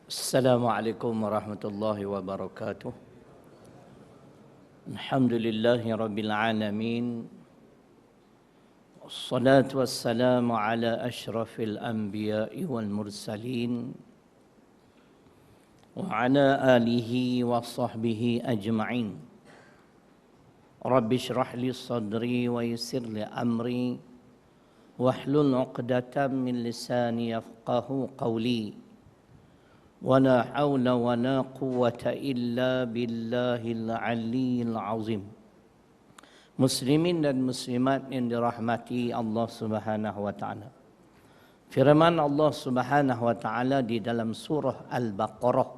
Assalamualaikum warahmatullahi wabarakatuh. Alhamdulillahi rabbil alamin. Wassalatu wassalamu ala asyrafil anbiya'i wal mursalin wa ala alihi wa sahbihi ajma'in. Rabbi shrah li sadri wa yassir li amri wahlul 'uqdatam min lisani yafqahu qawli. ولا حول ولا قوة إلا بالله العلي العظيم. Muslimin dan muslimat yang dirahmati Allah Subhanahu wa taala. Firman Allah Subhanahu wa taala di dalam surah Al-Baqarah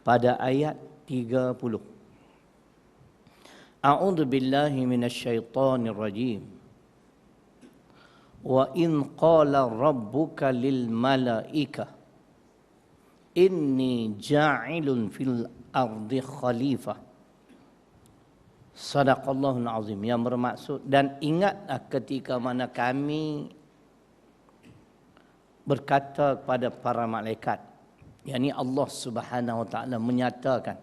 pada ayat 30. A'udzu billahi minasyaitonir rajim. Wa in qala rabbuka lil malaikah inni ja'ilun fil ardi khalifah. Sadaqallahul azim. Yang bermaksud, dan ingatlah ketika mana kami berkata kepada para malaikat, yakni Allah Subhanahu wa taala menyatakan,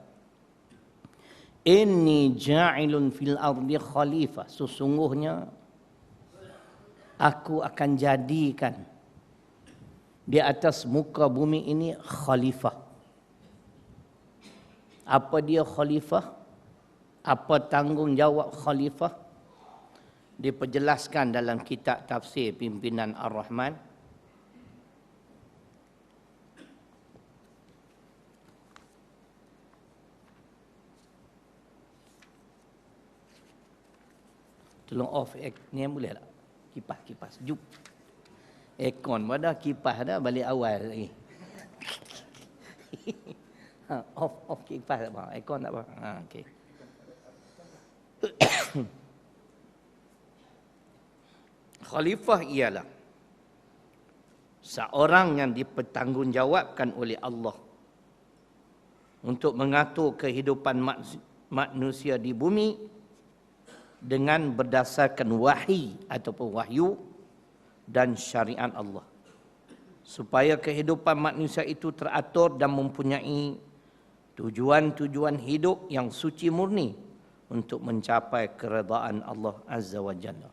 inni ja'ilun fil ardi khalifah, sesungguhnya aku akan jadikan di atas muka bumi ini khalifah. Apa dia khalifah? Apa tanggungjawab khalifah? Diperjelaskan dalam kitab tafsir Pimpinan Ar-Rahman. Tolong off ni boleh tak? Kipas sejuk. Aircon pada kipas dah balik awal lagi. off kipas tak apa. Aircon tak apa. Okey. Khalifah ialah seorang yang dipertanggungjawabkan oleh Allah untuk mengatur kehidupan manusia di bumi dengan berdasarkan wahyi ataupun wahyu dan syariat Allah, supaya kehidupan manusia itu teratur dan mempunyai tujuan-tujuan hidup yang suci murni untuk mencapai keredaan Allah Azza wa Jalla.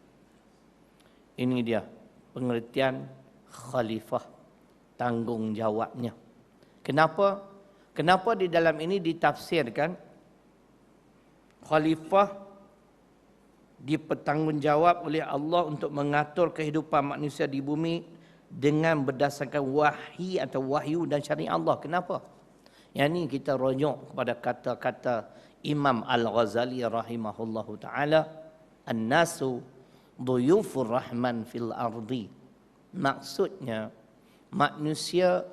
Ini dia pengertian khalifah, tanggungjawabnya. Kenapa di dalam ini ditafsirkan khalifah dipertanggungjawab oleh Allah untuk mengatur kehidupan manusia di bumi dengan berdasarkan wahyi atau wahyu dan syariat Allah. Kenapa? Yang ini kita rujuk kepada kata-kata Imam Al-Ghazali rahimahullahu ta'ala, An-nasu duyufur rahman fil ardi. Maksudnya, manusia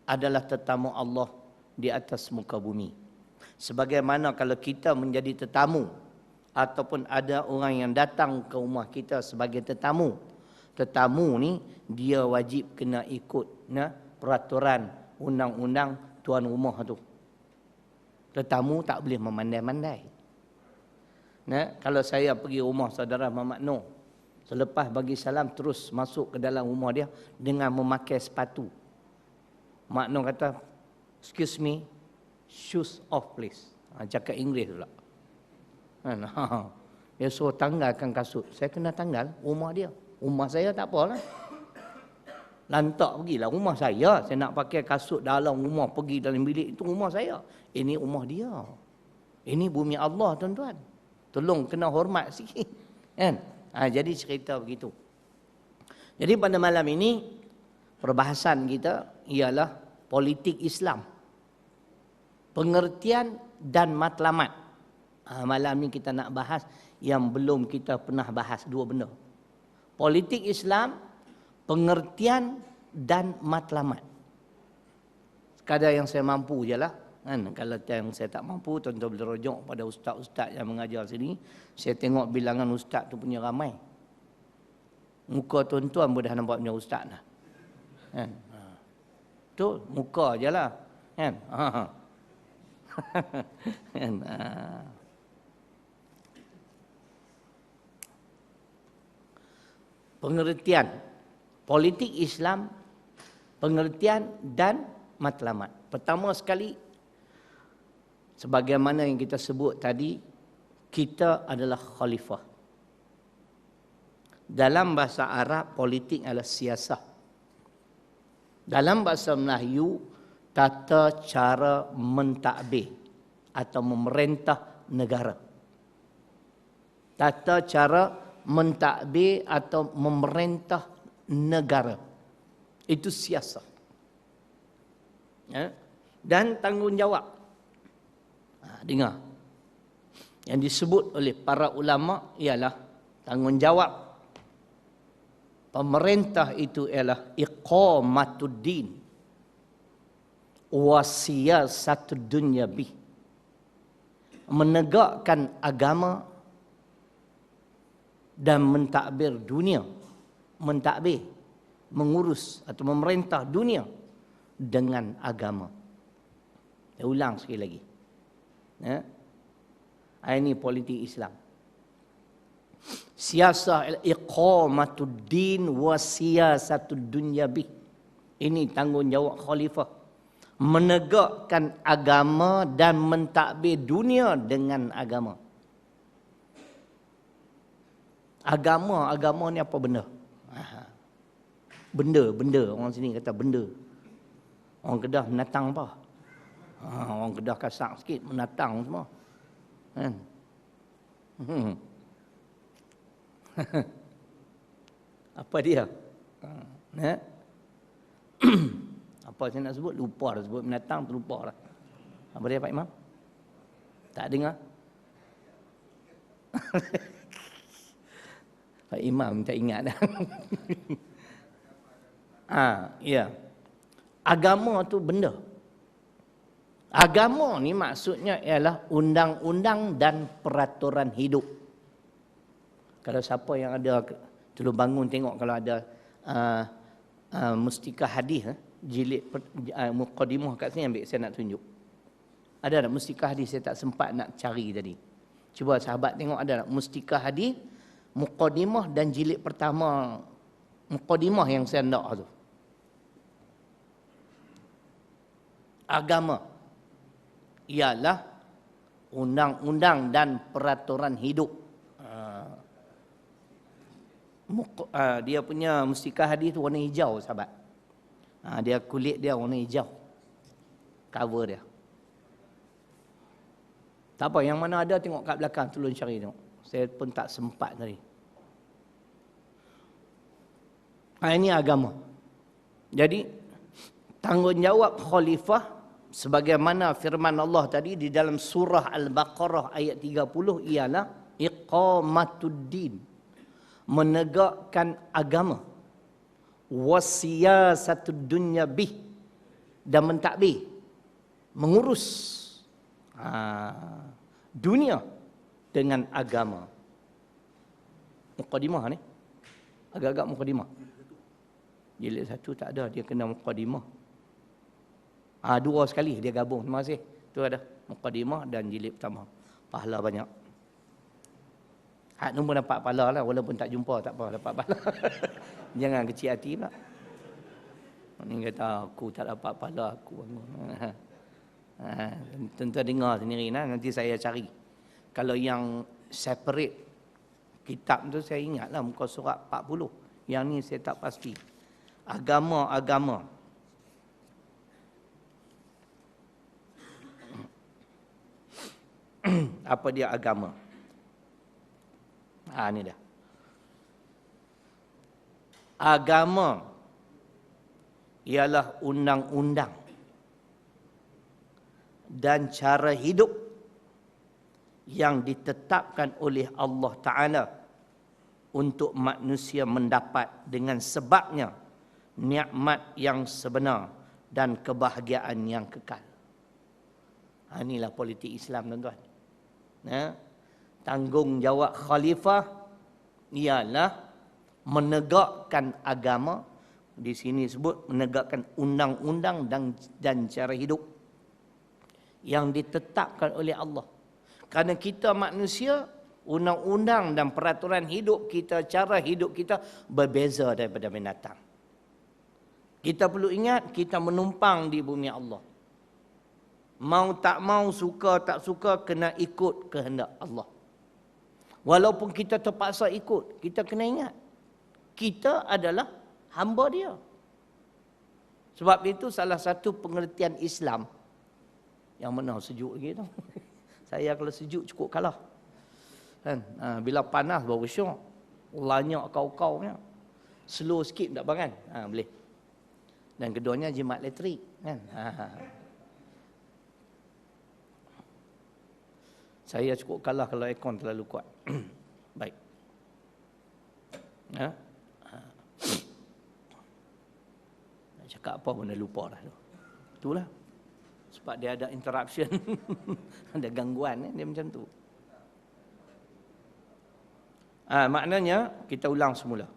adalah tetamu Allah di atas muka bumi. Sebagaimana kalau kita menjadi tetamu ataupun ada orang yang datang ke rumah kita sebagai tetamu. Tetamu ni dia wajib kena ikut peraturan undang-undang tuan rumah tu. Tetamu tak boleh memandai-mandai. Kalau saya pergi rumah saudara Mamat Noh, selepas bagi salam terus masuk ke dalam rumah dia dengan memakai sepatu. Mak Noh kata, excuse me, shoes off please. Cakap Inggeris pula. Dia suruh tanggalkan kasut. Saya kena tanggal rumah dia. Rumah saya tak apalah. Lantak pergilah rumah saya. Saya nak pakai kasut dalam rumah, pergi dalam bilik, itu rumah saya. Ini rumah dia. Ini bumi Allah, tuan-tuan. Tolong kena hormat sikit. Kan? Jadi cerita begitu. Jadi pada malam ini perbahasan kita ialah politik Islam. Pengertian dan matlamat. Malam ni kita nak bahas yang belum kita pernah bahas, dua benda. Politik Islam, pengertian dan matlamat. Sekadar yang saya mampu je lah. Kalau yang saya tak mampu, tuan-tuan boleh rujuk pada ustaz-ustaz yang mengajar sini. Saya tengok bilangan ustaz tu punya ramai. Muka tuan-tuan pun dah nampak punya ustaz lah. Tu muka je lah. Pengertian politik Islam, pengertian dan matlamat. Pertama sekali, sebagaimana yang kita sebut tadi, kita adalah khalifah. Dalam bahasa Arab, politik adalah siasah. Dalam bahasa Melayu, tata cara mentadbir atau memerintah negara. Tata cara mentadbir atau memerintah negara. Itu siasah. Ya? Dan tanggungjawab. Dengar. Yang disebut oleh para ulama ialah tanggungjawab pemerintah itu ialah iqamatuddin wa siyasatud dunyabi. Menegakkan agama dan mentadbir dunia, mentadbir, mengurus atau memerintah dunia dengan agama. Saya ulang sekali lagi. Ya. Ini politik Islam. Siasah iqamatuddin wa siyasatud dunyabi. Ini tanggungjawab khalifah. Menegakkan agama dan mentadbir dunia dengan agama. Agama ni apa benda? Benda. Orang sini kata benda. Orang Kedah menatang apa? Orang Kedah kasar sikit, menatang semua. Kan? Apa dia? Apa saya nak sebut? Lupa dah sebut menatang, terlupa dah. Apa dia Pak Imam? Tak dengar? Pak Imam tak ingat dah. Ya. Agama tu benda. Agama ni maksudnya ialah undang-undang dan peraturan hidup. Kalau siapa yang ada tolong bangun tengok kalau ada mustika hadis jilid muqaddimah kat sini, ambil saya nak tunjuk. Ada tak mustika hadis? Saya tak sempat nak cari tadi. Cuba sahabat tengok ada tak mustika hadis muqaddimah dan jilid pertama muqaddimah yang saya nak tu. Agama ialah undang-undang dan peraturan hidup. Dia punya mustika hadis tu warna hijau sahabat. Dia kulit dia warna hijau. Cover dia. Tak apa, yang mana ada tengok kat belakang, tolong cari tengok. Saya pun tak sempat tadi. Ini agama. Jadi tanggungjawab khalifah sebagaimana firman Allah tadi di dalam surah Al-Baqarah ayat 30 ialah iqamatuddin, menegakkan agama, wasiyasatud dunyabih, dan mentadbir, mengurus dunia dengan agama. Muqaddimah ni agak-agak muqaddimah. Jilid 1 tak ada, dia kena muqaddimah. 2 sekali dia gabung. Terima kasih. Tu ada muqaddimah dan jilid pertama. Pahala banyak. Hak nombor dapat pahala lah, walaupun tak jumpa tak apa, dapat pahala. Jangan kecil hati pula. Ni kata aku tak dapat pahala aku. Tentu dengar sendiri lah, nanti saya cari. Kalau yang separate kitab tu saya ingatlah muka surat 40. Yang ni saya tak pasti. Agama. Apa dia agama? Ni dah. Agama ialah undang-undang dan cara hidup yang ditetapkan oleh Allah Ta'ala untuk manusia mendapat dengan sebabnya nikmat yang sebenar dan kebahagiaan yang kekal. Inilah politik Islam, tuan-tuan. Tanggungjawab khalifah ialah menegakkan agama. Di sini sebut menegakkan undang-undang dan cara hidup yang ditetapkan oleh Allah. Kerana kita manusia, undang-undang dan peraturan hidup kita, cara hidup kita berbeza daripada binatang. Kita perlu ingat, kita menumpang di bumi Allah. Mau tak mau, suka tak suka, kena ikut kehendak Allah. Walaupun kita terpaksa ikut, kita kena ingat, kita adalah hamba dia. Sebab itu salah satu pengertian Islam, yang mana sejuk lagi tu. Saya kalau sejuk cukup kalah. Kan? Bila panas baru syok. Lanyak kau-kaunya. Slow sikit tak apa kan? Boleh. Dan keduanya jimat elektrik. Kan? Saya cukup kalah kalau aircon terlalu kuat. Baik. Nak cakap apa pun dah lupa dah. Itulah. Sebab dia ada interruption. Ada gangguan. Dia macam tu. Maknanya, kita ulang semula.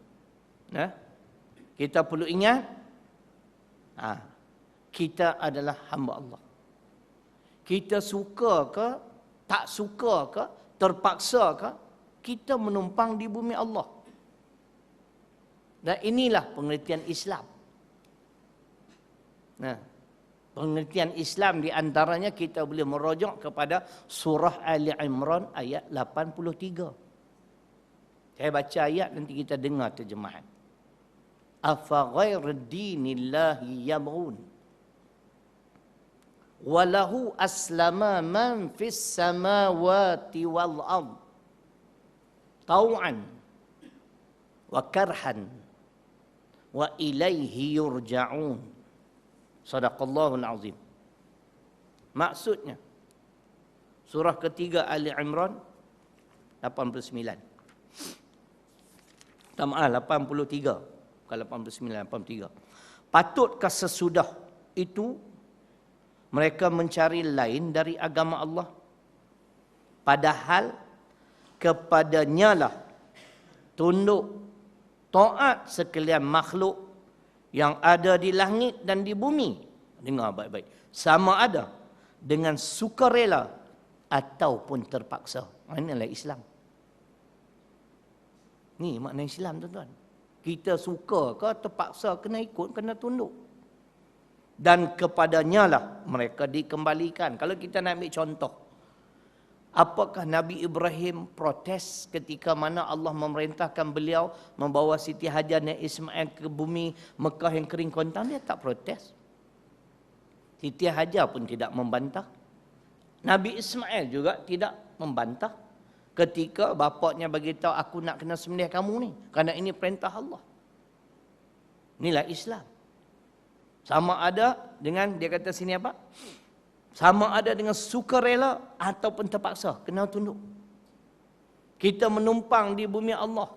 Kita perlu ingat, kita adalah hamba Allah. Kita suka ke, tak suka ke, terpaksa ke, kita menumpang di bumi Allah. Dan inilah pengertian Islam. Pengertian Islam di antaranya kita boleh merujuk kepada surah Ali Imran ayat 83. Saya baca ayat, nanti kita dengar terjemahan. Afa ghairu dinillahi yabghun walahu aslama man fis samawati wal ard tau'an wa karhan wa ilaihi yurja'un. Sadaqallahul azim. Maksudnya, surah ketiga Ali Imran 89. Maaf, 83. Bukan 89, 83. Patutkah sesudah itu mereka mencari lain dari agama Allah? Padahal kepadanya lah tunduk, taat sekalian makhluk yang ada di langit dan di bumi. Dengar baik-baik. Sama ada dengan sukarela ataupun terpaksa. Inilah Islam. Ni makna Islam, tuan-tuan. Kita suka ke terpaksa, kena ikut, kena tunduk. Dan kepadanya lah mereka dikembalikan. Kalau kita nak ambil contoh, apakah Nabi Ibrahim protes ketika mana Allah memerintahkan beliau membawa Siti Hajar dan Ismail ke bumi Mekah yang kering kontang? Dia tak protes. Siti Hajar pun tidak membantah. Nabi Ismail juga tidak membantah ketika bapaknya beritahu, aku nak kena sembelih kamu ni, kerana ini perintah Allah. Inilah Islam. Sama ada dengan, dia kata sini apa? Sama ada dengan sukarela ataupun terpaksa, kena tunduk. Kita menumpang di bumi Allah.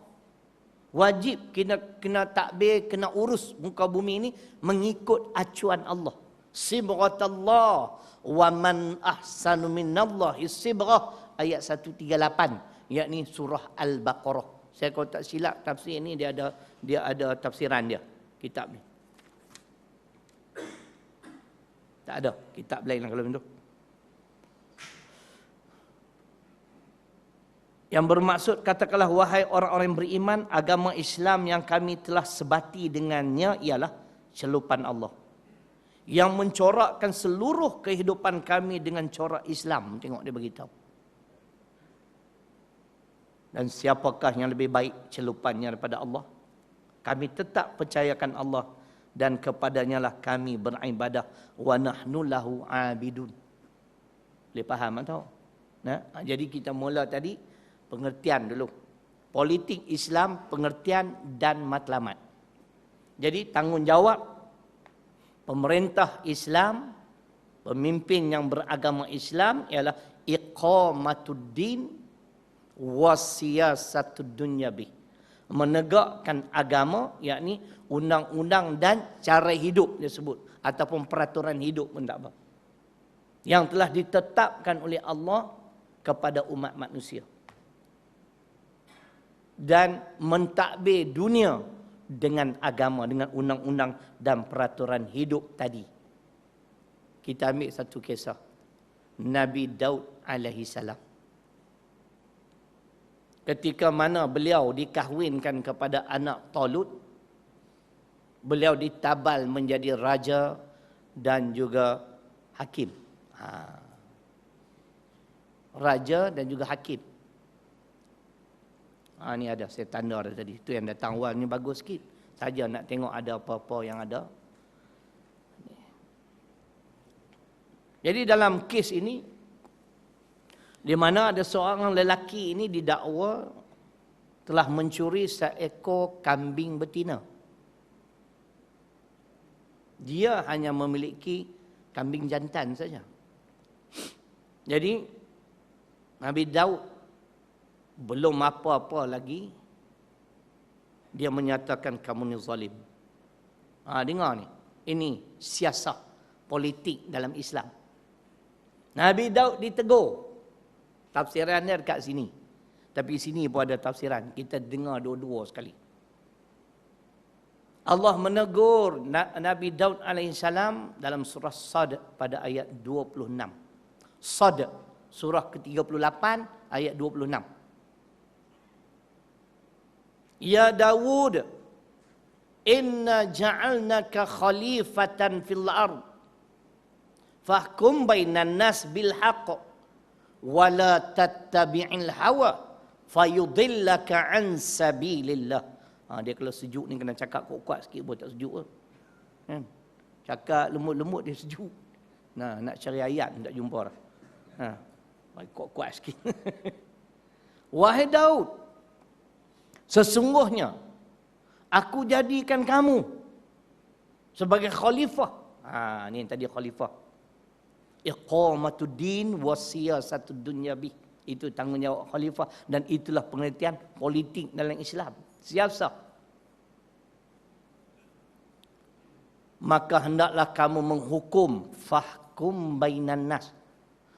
Wajib kena takbir, kena urus muka bumi ini mengikut acuan Allah. Sibghatallah wa man ahsanu minallahi sibghah, ayat 138, yakni surah Al-Baqarah. Saya kalau tak silap tafsir ini dia ada tafsiran dia, kitab ni. Tak ada kitab lain kalau macam tu. Yang bermaksud, katakanlah wahai orang-orang yang beriman, agama Islam yang kami telah sebati dengannya ialah celupan Allah yang mencorakkan seluruh kehidupan kami dengan corak Islam. Tengok dia beritahu. Dan siapakah yang lebih baik celupannya daripada Allah? Kami tetap percayakan Allah dan kepadanya lah kami beribadah, wa nahnu lahu abidun. Boleh faham atau? Jadi kita mula tadi pengertian dulu. Politik Islam, pengertian dan matlamat. Jadi tanggungjawab pemerintah Islam, pemimpin yang beragama Islam ialah iqamatuddin wasiyasatud dunyabi. Menegakkan agama, yakni undang-undang dan cara hidup dia sebut, ataupun peraturan hidup pun tak apa, yang telah ditetapkan oleh Allah kepada umat manusia, dan mentadbir dunia dengan agama, dengan undang-undang dan peraturan hidup tadi. Kita ambil satu kisah Nabi Daud alaihi salam. Ketika mana beliau dikahwinkan kepada anak Talut, beliau ditabal menjadi raja dan juga hakim. Raja dan juga hakim. Ni ada saya tanda dah tadi. Itu yang datang awal ni bagus sikit. Saja nak tengok ada apa-apa yang ada. Jadi dalam kes ini, di mana ada seorang lelaki ini didakwa telah mencuri seekor kambing betina. Dia hanya memiliki kambing jantan saja. Jadi Nabi Daud belum apa-apa lagi, dia menyatakan kamu ni zalim. Dengar ni. Ini siasat politik dalam Islam. Nabi Daud ditegur. Tafsiran dia dekat sini. Tapi sini pun ada tafsiran. Kita dengar dua-dua sekali. Allah menegur Nabi Daud AS dalam surah Sad pada ayat 26. Sad, surah ke-38 ayat 26. Ya Dawud, inna ja'alnaka khalifatan fil ard. Fahkum bainan nas bil haqq wa la tattabi'il hawa fayudillaka an sabilillah. Dia kalau sejuk ni kena cakap kuat-kuat sikit pun tak sejuk pun. Kan? Cakap lembut-lembut dia sejuk. Nak cari ayat tak jumpa dah. Kuat-kuat sikit. Wahai Daud, sesungguhnya aku jadikan kamu sebagai khalifah. Ni yang tadi khalifah. Iqamatuddin wa siyasatud dunyabi. Itu tanggungjawab khalifah dan itulah pengertian politik dalam Islam. Siasat. Maka hendaklah kamu menghukum, fahkum bainan nas.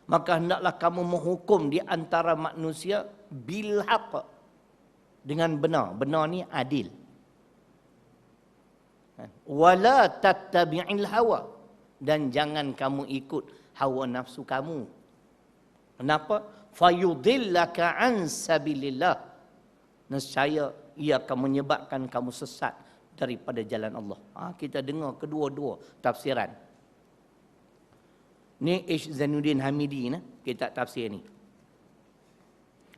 Maka hendaklah kamu menghukum di antara manusia bil haqq, dengan benar. Benar ni adil. Wala tattabi'il hawa, dan jangan kamu ikut hawa nafsu kamu. Kenapa? Fayudillaka an sabilillah. Nescaya ia akan menyebabkan kamu sesat daripada jalan Allah. Kita dengar kedua-dua tafsiran. Ni Ish Zainuddin Hamidi kitab tafsir ni.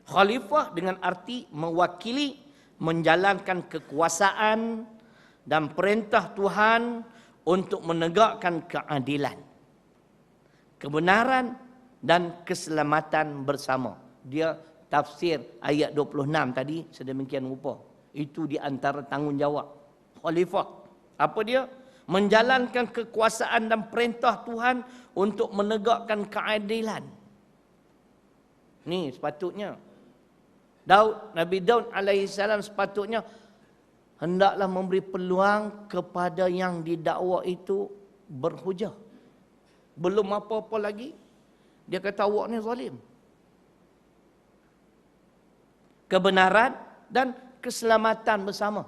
Khalifah dengan arti mewakili, menjalankan kekuasaan dan perintah Tuhan untuk menegakkan keadilan, kebenaran dan keselamatan bersama. Dia tafsir ayat 26 tadi sedemikian rupa. Itu di antara tanggungjawab khalifah. Apa dia? Menjalankan kekuasaan dan perintah Tuhan untuk menegakkan keadilan. Ni sepatutnya Nabi Daud alaihissalam sepatutnya hendaklah memberi peluang kepada yang didakwa itu berhujah. Belum apa-apa lagi, dia kata awak ni zalim. Kebenaran dan keselamatan bersama.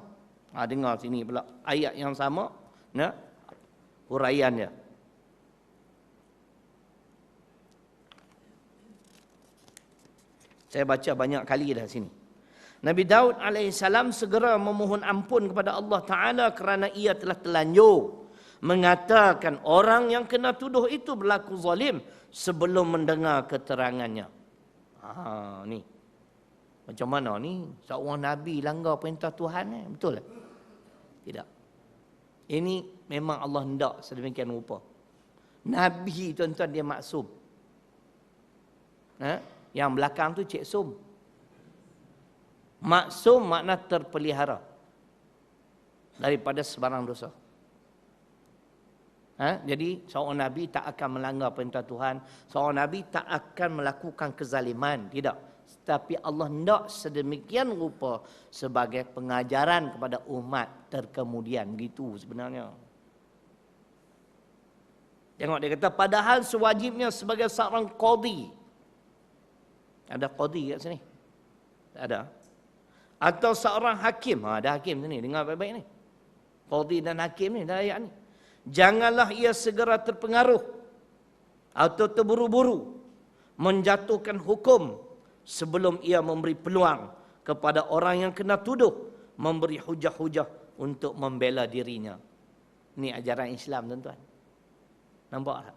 Dengar sini pula ayat yang sama, huraian dia. Saya baca banyak kali dah sini. Nabi Daud alaihissalam segera memohon ampun kepada Allah Ta'ala kerana ia telah telanjur mengatakan orang yang kena tuduh itu berlaku zalim sebelum mendengar keterangannya. Ni. Macam mana ni? Seorang Nabi langgar perintah Tuhan betul tak? Tidak. Ini memang Allah hendak sedemikian rupa. Nabi tuan-tuan dia maksum. Yang belakang tu Cik Sum. Maksum makna terpelihara daripada sebarang dosa. Jadi seorang Nabi tak akan melanggar perintah Tuhan. Seorang Nabi tak akan melakukan kezaliman. Tidak. Tapi Allah hendak sedemikian rupa sebagai pengajaran kepada umat terkemudian. Gitu sebenarnya. Tengok dia kata, padahal sewajibnya sebagai seorang qadi. Ada qadi kat sini? Tak ada. Atau seorang hakim. Ada hakim sini. Dengar baik-baik ni. Qadi dan hakim ni, dah ayat ni. Janganlah ia segera terpengaruh atau terburu-buru menjatuhkan hukum sebelum ia memberi peluang kepada orang yang kena tuduh memberi hujah-hujah untuk membela dirinya. Ini ajaran Islam, tuan-tuan. Nampak tak?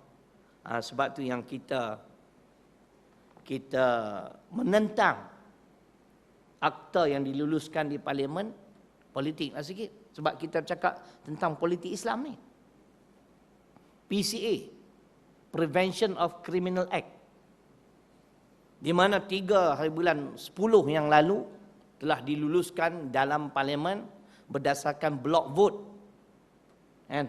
Sebab tu yang kita menentang akta yang diluluskan di parlimen politik lah sikit. Sebab kita cakap tentang politik Islam ni. PCA, Prevention of Criminal Act. Di mana 3 hari bulan 10 yang lalu telah diluluskan dalam parlimen berdasarkan block vote. Kan?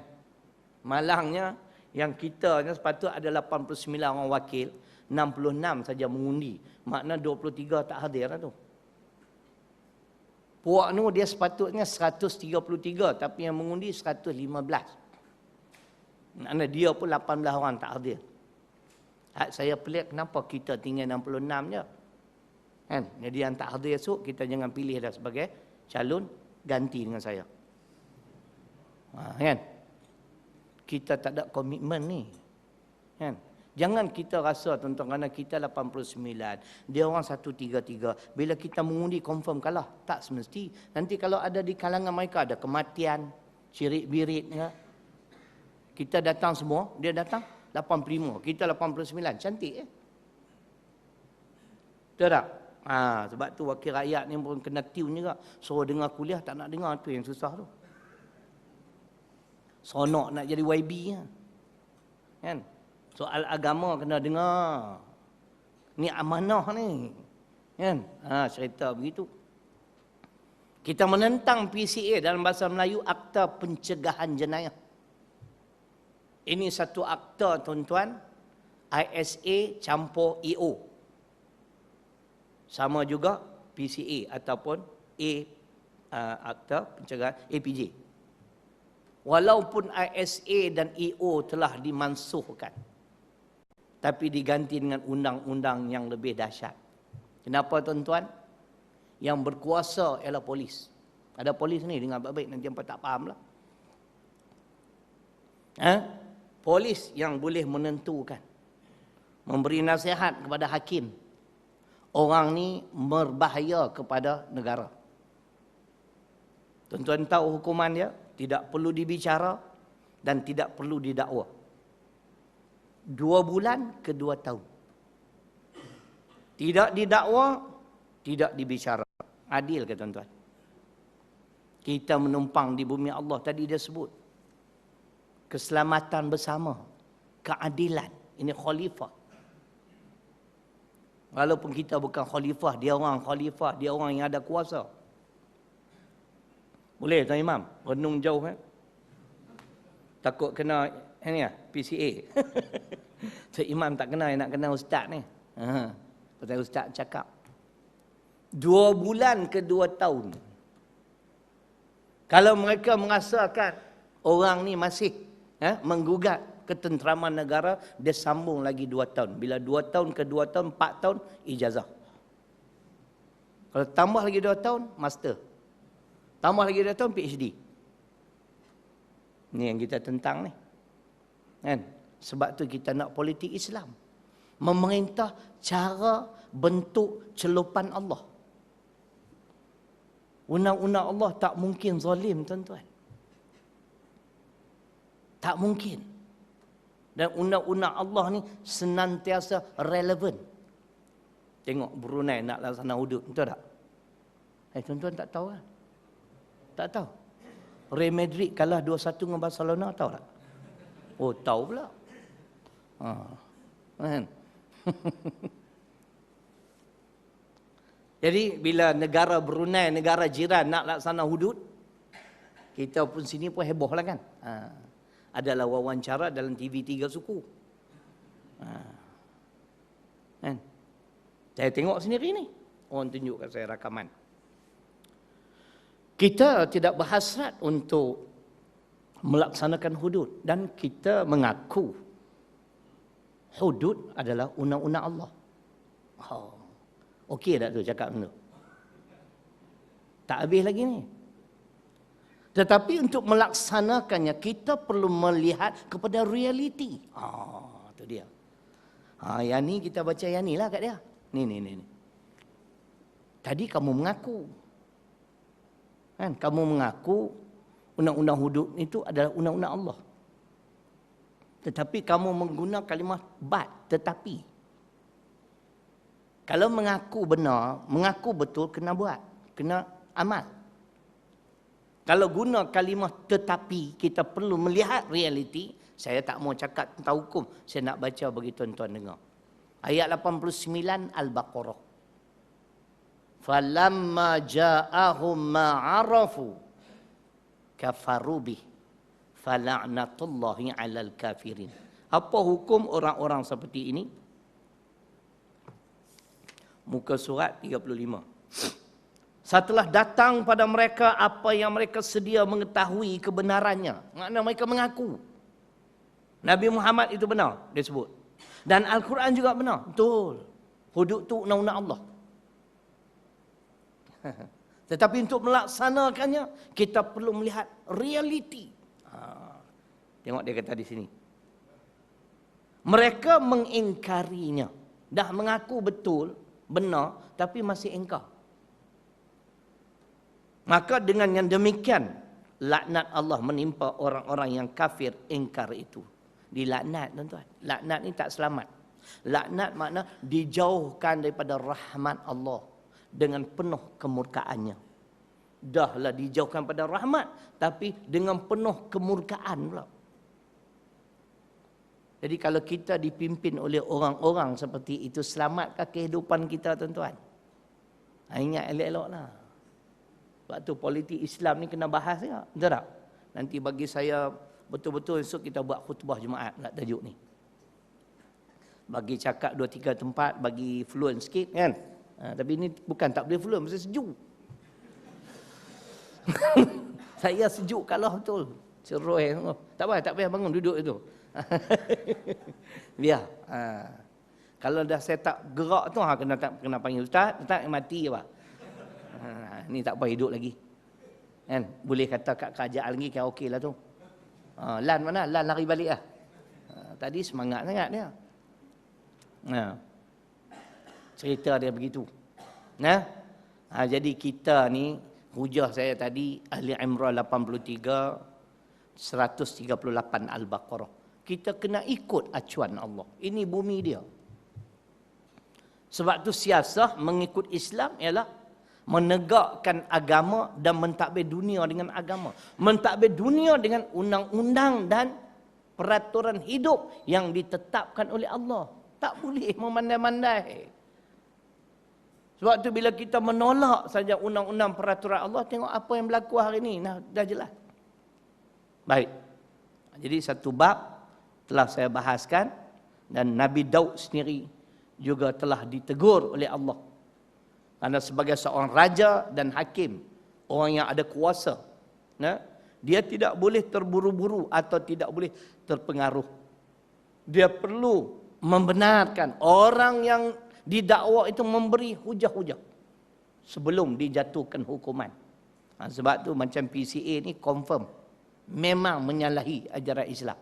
Malangnya yang kita sepatutnya ada 89 orang wakil, 66 saja mengundi. Makna 23 tak hadir lah tu. Puak ni dia sepatutnya 133 tapi yang mengundi 115. Makna dia pun 18 orang tak hadir. Saya pelik kenapa kita tinggal 66 je. Kan? Jadi yang tak hadir esok kita jangan pilih dah sebagai calon ganti dengan saya. Kan? Kita tak ada komitmen ni. Kan? Jangan kita rasa tuan-tuan kerana kita 89, dia orang 133. Bila kita mengundi confirm kalah. Tak semesti. Nanti kalau ada di kalangan mereka ada kematian, cirit-birit. Ya. Kita datang semua, dia datang 85. Kita 89. Cantik Betul tak? Sebab tu wakil rakyat ni pun kena tune juga. Suruh dengar kuliah tak nak dengar, tu yang susah tu. Sonok nak jadi YB kan? Soal agama kena dengar. Ni amanah ni. Kan? Cerita begitu. Kita menentang PCA dalam bahasa Melayu, Akta Pencegahan Jenayah. Ini satu akta tuan-tuan, ISA campur EO. Sama juga PCA ataupun Akta Pencegahan APJ. Walaupun ISA dan EO telah dimansuhkan, tapi diganti dengan undang-undang yang lebih dahsyat. Kenapa tuan-tuan? Yang berkuasa ialah polis. Ada polis ni, dengar baik-baik, nanti hampa tak faham lah. Polis yang boleh menentukan, memberi nasihat kepada hakim. Orang ni berbahaya kepada negara. Tuan-tuan tahu hukuman dia? Tidak perlu dibicara dan tidak perlu didakwa. 2 bulan ke 2 tahun. Tidak didakwa, tidak dibicara. Adil ke tuan-tuan? Kita menumpang di bumi Allah. Tadi dia sebut. Keselamatan bersama. Keadilan. Ini khalifah. Walaupun kita bukan khalifah, dia orang khalifah, dia orang yang ada kuasa. Boleh Tuan Imam? Renung jauh takut kena ni PCA. Tuan Imam tak kena, nak kena ustaz ni. Pasal ustaz cakap 2 bulan ke 2 tahun. Kalau mereka merasakan orang ni masih menggugat ketenteraman negara, dia sambung lagi 2 tahun. Bila 2 tahun ke 2 tahun, 4 tahun, ijazah. Kalau tambah lagi 2 tahun, master. Tambah lagi 2 tahun, PhD. Ini yang kita tentang ni. Kan? Sebab tu kita nak politik Islam. Memerintah cara bentuk celupan Allah. Undang-undang Allah tak mungkin zalim, tuan-tuan. Tak mungkin. Dan undang-undang Allah ni senantiasa relevan. Tengok Brunei nak laksana hudud, betul tak? Tuan-tuan tak tahu kan? Tak tahu. Real Madrid kalah 2-1 dengan Barcelona, tahu tak? Oh, tahu pula. Kan? Jadi bila negara Brunei, negara jiran nak laksana hudud, kita pun sini pun heboh lah kan. Adalah wawancara dalam TV 3 suku. Kan? Saya tengok sendiri ni. Orang tunjuk kat saya rakaman. Kita tidak berhasrat untuk melaksanakan hudud. Dan kita mengaku hudud adalah undang-undang Allah. Okey tak tu cakap tu? Tak habis lagi ni. Tetapi untuk melaksanakannya, kita perlu melihat kepada realiti. Tu dia. Yang ni kita baca yang ni lah kat dia. Ni. Tadi kamu mengaku. Kan? Kamu mengaku Undang-undang hudud itu adalah undang-undang Allah. Tetapi kamu menggunakan kalimah but, tetapi. Kalau mengaku benar, mengaku betul, kena buat. Kena amal. Kalau guna kalimah tetapi, kita perlu melihat realiti. Saya tak mau cakap tentang hukum. Saya nak baca bagi tuan-tuan dengar. Ayat 89 Al-Baqarah. Falamma ja'ahum ma'arafu kafaru bih fala'natullahi 'alal kafirin. Apa hukum orang-orang seperti ini? Muka surat 35. Setelah datang pada mereka apa yang mereka sedia mengetahui kebenarannya. Maknanya mereka mengaku Nabi Muhammad itu benar, dia sebut. Dan Al-Quran juga benar. Betul. Hudud itu undang-undang Allah. Tetapi untuk melaksanakannya, kita perlu melihat realiti. Tengok dia kata di sini. Mereka mengingkarinya. Dah mengaku betul, benar, tapi masih ingkar. Maka dengan yang demikian, laknat Allah menimpa orang-orang yang kafir ingkar itu. Dilaknat, tuan-tuan. Laknat ni tak selamat. Laknat makna dijauhkan daripada rahmat Allah dengan penuh kemurkaannya. Dahlah dijauhkan pada rahmat, tapi dengan penuh kemurkaan pula. Jadi kalau kita dipimpin oleh orang-orang seperti itu, selamatkah kehidupan kita, tuan-tuan? Ingat elok-eloklah. Sebab tu politik Islam ni kena bahas ya. Betul tak? Nanti bagi saya betul-betul esok kita buat khutbah Jumaat nak tajuk ni. Bagi cakap 2-3 tempat, bagi fluent sikit kan. Tapi ni bukan tak boleh fluent, mesti sejuk. Saya sejuk kalau betul. Ceroi. Tak payah bangun duduk itu. Biar. Kalau dah saya tak gerak tu kena panggil ustaz, ustaz mati apa. Ni tak apa hidup lagi. Kan? Boleh kata kat kerajaan lagi kan okeylah tu. Lan mana? Lan lari balik lah. Tadi semangat sangat dia. Cerita dia begitu. Jadi kita ni, hujah saya tadi Ali Imran 83 138 Al-Baqarah. Kita kena ikut acuan Allah. Ini bumi dia. Sebab tu siasah mengikut Islam ialah menegakkan agama dan mentadbir dunia dengan agama. Mentadbir dunia dengan undang-undang dan peraturan hidup yang ditetapkan oleh Allah. Tak boleh memandai-mandai. Sebab tu bila kita menolak saja undang-undang peraturan Allah, tengok apa yang berlaku hari ini. Nah, dah jelas. Baik. Jadi satu bab telah saya bahaskan dan Nabi Daud sendiri juga telah ditegur oleh Allah. Karena sebagai seorang raja dan hakim, orang yang ada kuasa, dia tidak boleh terburu-buru atau tidak boleh terpengaruh. Dia perlu membenarkan orang yang didakwa itu memberi hujah-hujah sebelum dijatuhkan hukuman. Sebab tu macam PCA ni confirm memang menyalahi ajaran Islam.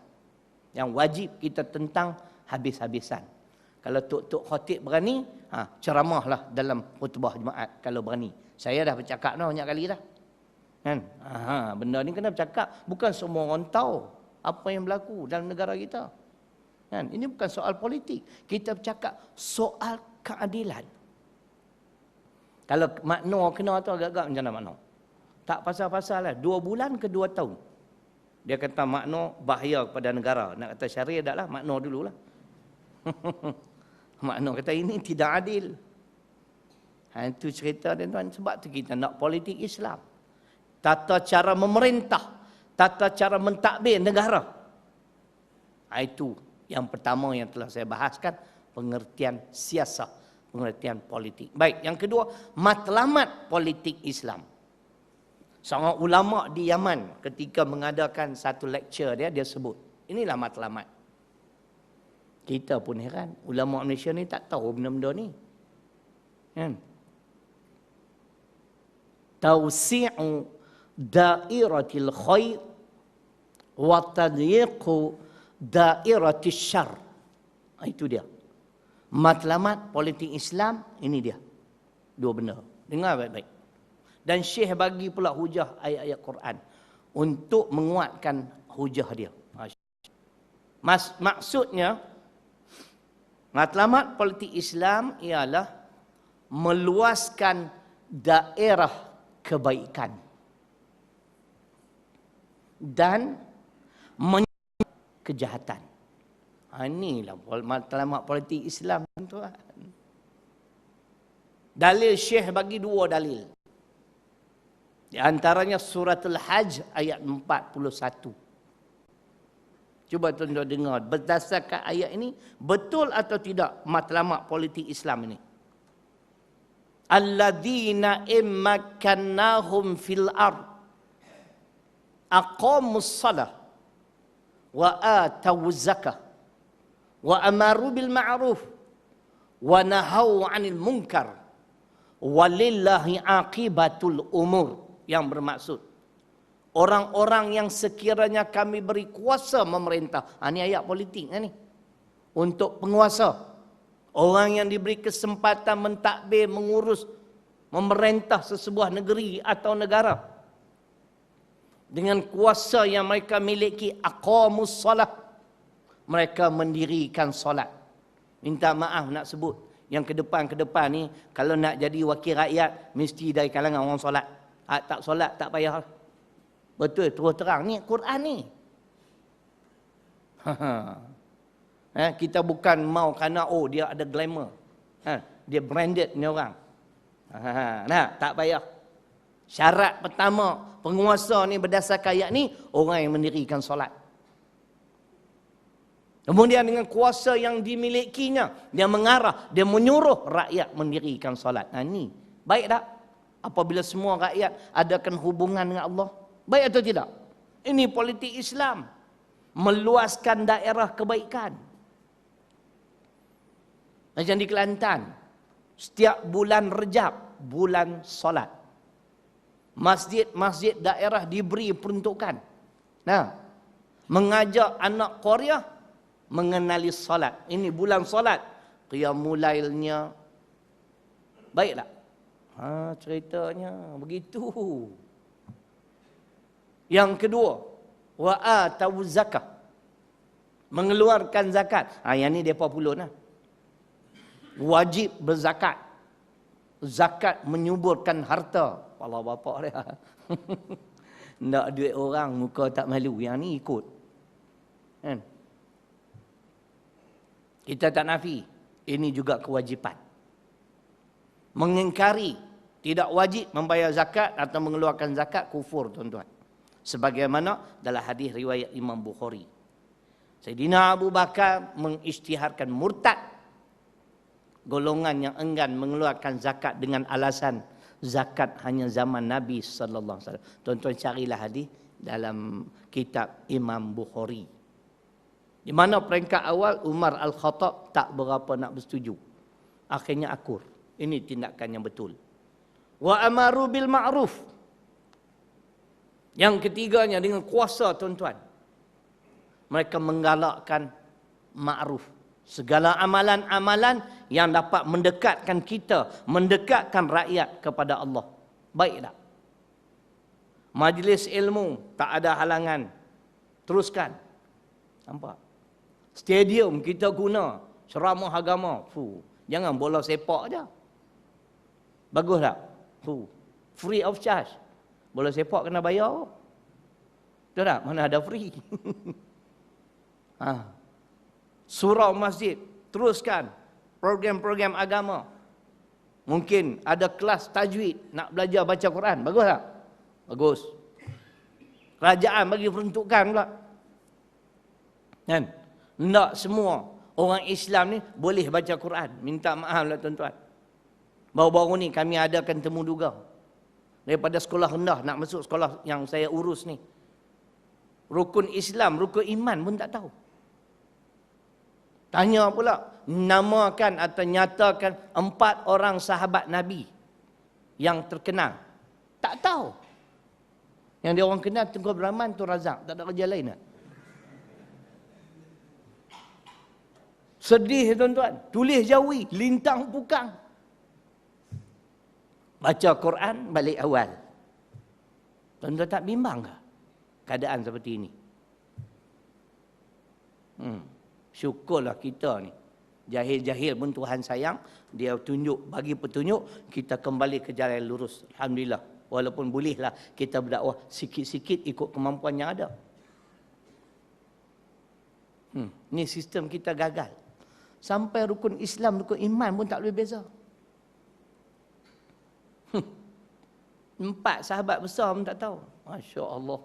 Yang wajib kita tentang habis-habisan. Kalau Tok Khatib berani, ceramahlah dalam khutbah Jumaat kalau berani. Saya dah bercakap dah banyak kali dah. Kan? Benda ni kena bercakap. Bukan semua orang tahu apa yang berlaku dalam negara kita. Kan? Ini bukan soal politik. Kita bercakap soal keadilan. Kalau makna kena tu agak-agak macam mana makna? Tak pasal-pasal lah. 2 bulan ke 2 tahun. Dia kata makna bahaya kepada negara. Nak kata syariah tak lah. Makna dululah. Makna kata ini tidak adil. Itu cerita tuan-tuan. Sebab tu kita nak politik Islam. Tata cara memerintah. Tata cara mentadbir negara. Itu yang pertama yang telah saya bahaskan. Pengertian siasah. Pengertian politik. Baik, yang kedua. Matlamat politik Islam. Seorang ulama di Yaman ketika mengadakan satu lecture dia sebut. Inilah matlamat. Kita pun heran. Ulama Malaysia ni tak tahu benda-benda ni. Kan? Tausi'u dairatil khair wa tadyiqu dairatil syar. Itu dia. Matlamat politik Islam, ini dia. 2 benda. Dengar baik-baik. Dan Syekh bagi pula hujah ayat-ayat Quran. untuk menguatkan hujah dia. Maksudnya, matlamat politik Islam ialah meluaskan daerah kebaikan dan kejahatan. Inilah matlamat politik Islam, tuan. Dalil Syekh bagi dua dalil. Di antaranya surat Al-Hajj ayat 41. Cuba tuan-tuan dengar, berdasarkan ayat ini, betul atau tidak matlamat politik Islam ini? Alladzina immakannahum fil ard aqamus salah wa atawuz zakah wa amaru bil ma'ruf wa nahau 'anil munkar walillahi aqibatul umur. Yang bermaksud orang-orang yang sekiranya kami beri kuasa memerintah. Ini ayat politik ni. Untuk penguasa. Orang yang diberi kesempatan mentadbir, mengurus, memerintah sesebuah negeri atau negara. Dengan kuasa yang mereka miliki, aqamus salat. Mereka mendirikan solat. Minta maaf nak sebut. Yang ke depan ni, kalau nak jadi wakil rakyat, mesti dari kalangan orang solat. Tak solat, tak payah. Betul, terus terang. Ni Quran ni. Kita bukan mau kerana, dia ada glamour. Dia branded ni orang. Nah, tak payah. Syarat pertama, penguasa ni berdasarkan ayat ni, orang yang mendirikan solat. Kemudian dengan kuasa yang dimilikinya, dia mengarah, dia menyuruh rakyat mendirikan solat. Ni, baik tak? Apabila semua rakyat adakan hubungan dengan Allah. Baik atau tidak? Ini politik Islam. Meluaskan daerah kebaikan. Macam di Kelantan. Setiap bulan Rejab, bulan solat. Masjid-masjid daerah diberi peruntukan. Nah, mengajak anak Korea mengenali solat. Ini bulan solat. Qiyamul lailnya. Baik tak? Ceritanya begitu. Yang kedua, wa atawuz zakah. Mengeluarkan zakat. Yang ni depa pulun lah. Wajib berzakat. Zakat menyuburkan harta. Kepala bapak dia. Nak duit orang, muka tak malu. Yang ni ikut. Kan? Kita tak nafi. Ini juga kewajipan. Mengingkari tidak wajib membayar zakat atau mengeluarkan zakat, kufur, tuan-tuan. Sebagaimana dalam hadis riwayat Imam Bukhari. Sayyidina Abu Bakar mengisytiharkan murtad. Golongan yang enggan mengeluarkan zakat dengan alasan zakat hanya zaman Nabi sallallahu alaihi wasallam. Tuan-tuan carilah hadis dalam kitab Imam Bukhari. Di mana peringkat awal Umar Al-Khattab tak berapa nak bersetuju. Akhirnya akur. Ini tindakan yang betul. Wa amaru bil ma'ruf. Yang ketiganya dengan kuasa, tuan-tuan. Mereka menggalakkan ma'ruf. Segala amalan-amalan yang dapat mendekatkan kita, mendekatkan rakyat kepada Allah. Baik tak? Majlis ilmu, tak ada halangan. Teruskan. Nampak? Stadium kita guna, ceramah agama. Jangan bola sepak je. Bagus tak? Free of charge. Bola sepak kena bayar. Betul tak? Mana ada free. Surau masjid. Teruskan. Program-program agama. Mungkin ada kelas tajwid. Nak belajar baca Quran. Bagus tak? Bagus. Kerajaan bagi peruntukan pula. Kan? Tak semua orang Islam ni boleh baca Quran. Minta maaf lah tuan-tuan. Baru-baru ni kami adakan temu duga. Daripada sekolah rendah nak masuk sekolah yang saya urus ni. Rukun Islam, rukun iman pun tak tahu. Tanya pula, namakan atau nyatakan 4 orang sahabat Nabi yang terkenal. Tak tahu. Yang dia orang kenal Tengku Abdul Rahman, Tun Razak. Tak ada kerja lain tak? Sedih tuan-tuan. Tulis jawi, lintang pukang. Baca Quran balik awal. Tuan-tuan tak bimbang ke? keadaan seperti ini. Syukurlah kita ni. Jahil-jahil pun Tuhan sayang. Dia bagi petunjuk, kita kembali ke jalan yang lurus. Alhamdulillah. Walaupun bolehlah kita berdakwah sikit-sikit ikut kemampuan yang ada. Ni sistem kita gagal. Sampai rukun Islam, rukun iman pun tak boleh beza. 4 sahabat besar pun tak tahu. Masya Allah.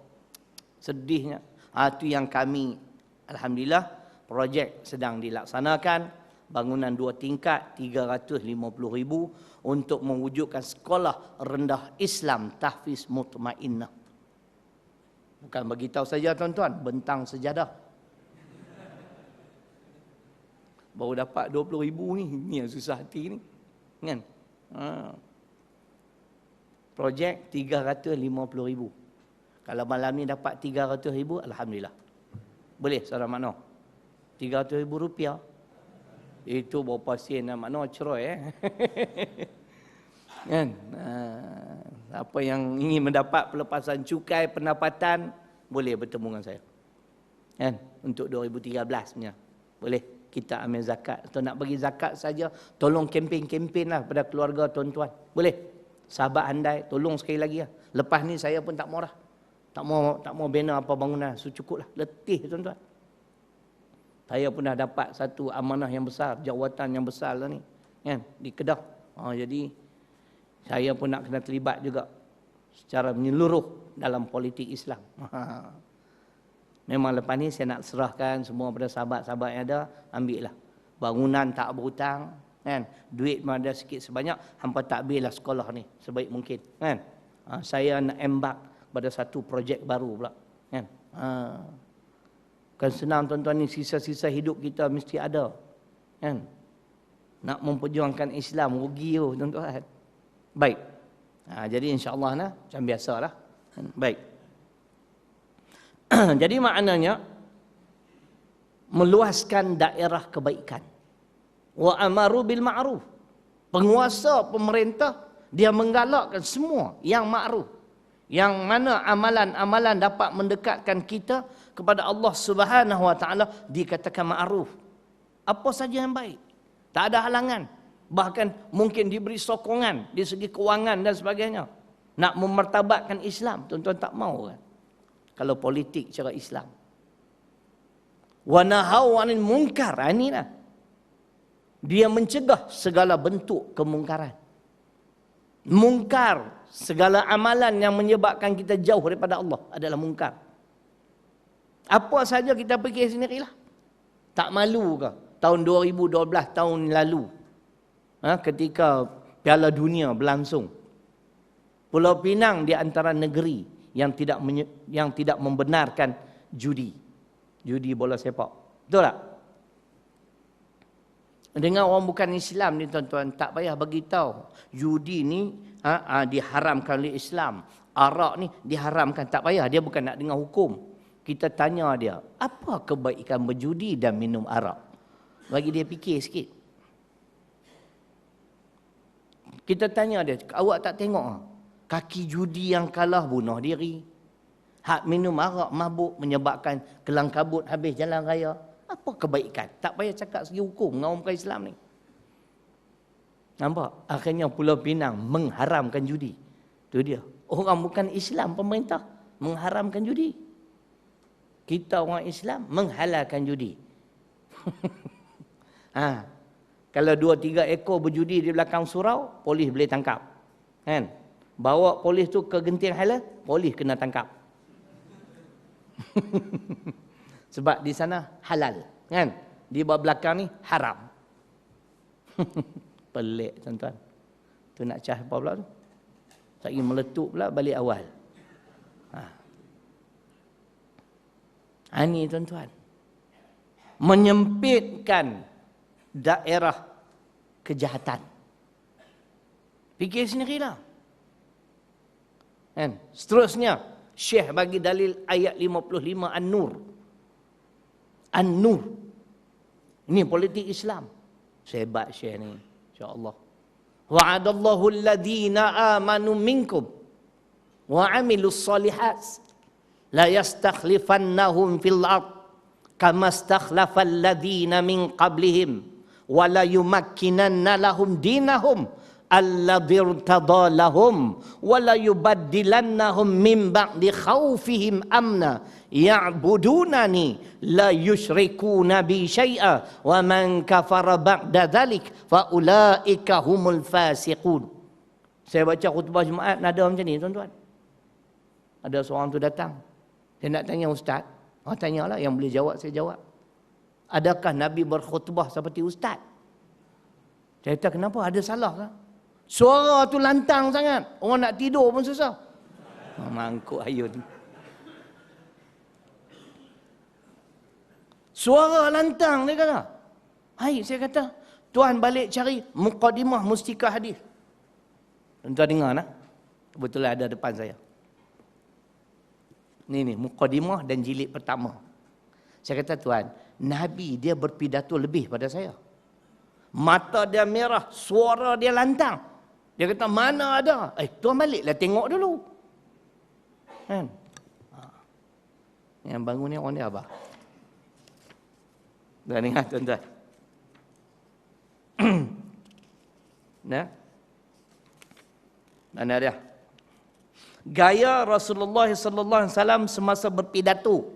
Sedihnya. Itu yang kami, alhamdulillah, projek sedang dilaksanakan. Bangunan 2 tingkat, 350,000 untuk mewujudkan sekolah rendah Islam tahfiz mutmainnah. Bukan bagi tahu saja tuan-tuan, bentang sejadah. Baru dapat 20,000 ni, ni yang susah hati ni. Kan? Projek 350,000. Kalau malam ni dapat 300,000, alhamdulillah. Boleh saudara makna? 300,000 rupiah. Itu berapa sen makna cerai kan? Apa yang ingin mendapat pelepasan cukai pendapatan boleh bertemu dengan saya. Kan? Untuk 2013 punya. Boleh kita ambil zakat atau nak bagi zakat saja, tolong kempen-kempen lah pada keluarga tuan-tuan. Boleh. Sahabat handai, tolong sekali lagi lah. Lepas ni saya pun tak mau dah. Tak mau bina apa bangunan, so cukup lah. Letih tuan-tuan. Saya pun dah dapat satu amanah yang besar, jawatan yang besar lah ni, kan, di Kedah. Jadi saya pun nak kena terlibat juga secara menyeluruh dalam politik Islam. Memang lepas ni saya nak serahkan semua pada sahabat-sahabat yang ada, ambil lah. Bangunan tak berhutang, kan, duit ada sikit sebanyak, hampa takbir lah sekolah ni sebaik mungkin, kan. Saya nak embark pada satu projek baru pula, kan. Bukan senang tuan-tuan ni, sisa-sisa hidup kita mesti ada. Kan? Nak memperjuangkan Islam, rugi tu tuan-tuan. Baik. Jadi insya-Allah nah, macam biasalah. Baik. Jadi maknanya meluaskan daerah kebaikan. Wa amaru bil ma'ruf. Penguasa pemerintah dia menggalakkan semua yang ma'ruf. Yang mana amalan-amalan dapat mendekatkan kita kepada Allah Subhanahu Wa Taala dikatakan ma'ruf. Apa saja yang baik. Tak ada halangan. Bahkan mungkin diberi sokongan di segi kewangan dan sebagainya. Nak memartabatkan Islam, tuan-tuan tak mau kan? Kalau politik cara Islam. Wa nahau 'anil munkar, inilah. Dia mencegah segala bentuk kemungkaran. Mungkar, segala amalan yang menyebabkan kita jauh daripada Allah adalah mungkar. Apa saja kita fikir sendirilah. Tak malu ke? Tahun 2012, tahun lalu, ketika Piala Dunia berlangsung, Pulau Pinang di antara negeri yang tidak membenarkan judi bola sepak. Betul tak? Dengan orang bukan Islam ni tuan-tuan, tak payah bagi tahu. Judi ni diharamkan oleh Islam. Arak ni diharamkan, tak payah. Dia bukan nak dengar hukum. Kita tanya dia, apa kebaikan berjudi dan minum arak? Bagi dia fikir sikit. Kita tanya dia, awak tak tengok kaki judi yang kalah bunuh diri. Hak minum arak mabuk menyebabkan kelang kabut habis jalan raya. Apa kebaikan? Tak payah cakap segi hukum dengan orang bukan Islam ni. Nampak? Akhirnya Pulau Pinang mengharamkan judi. Itu dia. Orang bukan Islam, pemerintah mengharamkan judi. Kita orang Islam menghalalkan judi. Kalau 2-3 ekor berjudi di belakang surau, polis boleh tangkap. Kan? Bawa polis tu ke genting halal, polis kena tangkap. Sebab di sana halal, kan? Di bawah belakang ni haram. Pelik tuan-tuan. Tu nak cah apa pula tu? Tak ingin meletup pula balik awal. Ini tuan-tuan. Menyempitkan daerah kejahatan. Fikir sendirilah. Kan? Seterusnya, Syekh bagi dalil ayat 55 An-Nur. An-Nur. Ini politik Islam. Sehebat Syekh ni, insya-Allah. Wa'adallahu alladhina amanu minkum wa 'amilus solihat. la yastakhlifannahum fil ard kama istakhlafal ladzina min qablihim wa la yumakkinanna lahum dinahum alladzi irtada lahum wa la yubaddilannahum min ba'di khaufihim amna ya'budunani la yusyrikuna bi syai'a wa man kafara ba'da dzalik fa ulaika humul fasiqun. Saya baca khutbah Jumaat nada macam ni tuan-tuan. Ada seorang tu datang, dia nak tanya ustaz. Tanyalah, yang boleh jawab saya jawab. Adakah Nabi berkhutbah seperti ustaz? Saya kata kenapa, ada salah ke? Suara tu lantang sangat, orang nak tidur pun susah. Mangkuk ayun. Suara lantang dia kata. Hai, saya kata, tuan balik cari Muqaddimah Mustika Hadis. Tuan dengar nak? Kebetulan ada depan saya. Ni Muqaddimah dan jilid pertama. Saya kata, tuan, Nabi dia berpidato lebih pada saya. Mata dia merah, suara dia lantang. Dia kata, mana ada? Tuan baliklah tengok dulu. Kan? Yang bangun ni orang dia apa? Dah dengar tuan-tuan? Nah? Mana dia? Gaya Rasulullah sallallahu alaihi wasallam semasa berpidato.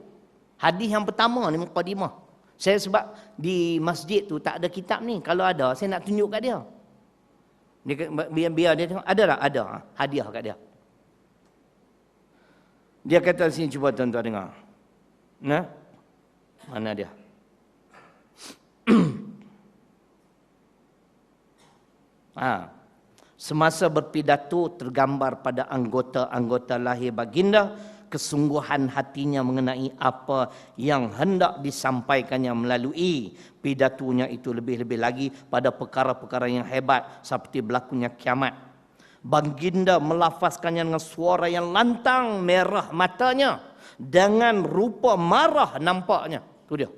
Hadis yang pertama ni Muqaddimah. Saya sebab di masjid tu tak ada kitab ni. Kalau ada, saya nak tunjuk kat dia. Biar dia tengok. Ada tak? Ada. Hadiah kat dia. Dia kata sini, cuba tuan-tuan dengar. Nah? Mana dia? Semasa berpidato tergambar pada anggota-anggota lahir baginda kesungguhan hatinya mengenai apa yang hendak disampaikannya melalui pidatonya itu, lebih-lebih lagi pada perkara-perkara yang hebat seperti berlakunya kiamat. Baginda melafazkannya dengan suara yang lantang, merah matanya, dengan rupa marah nampaknya. Tu dia.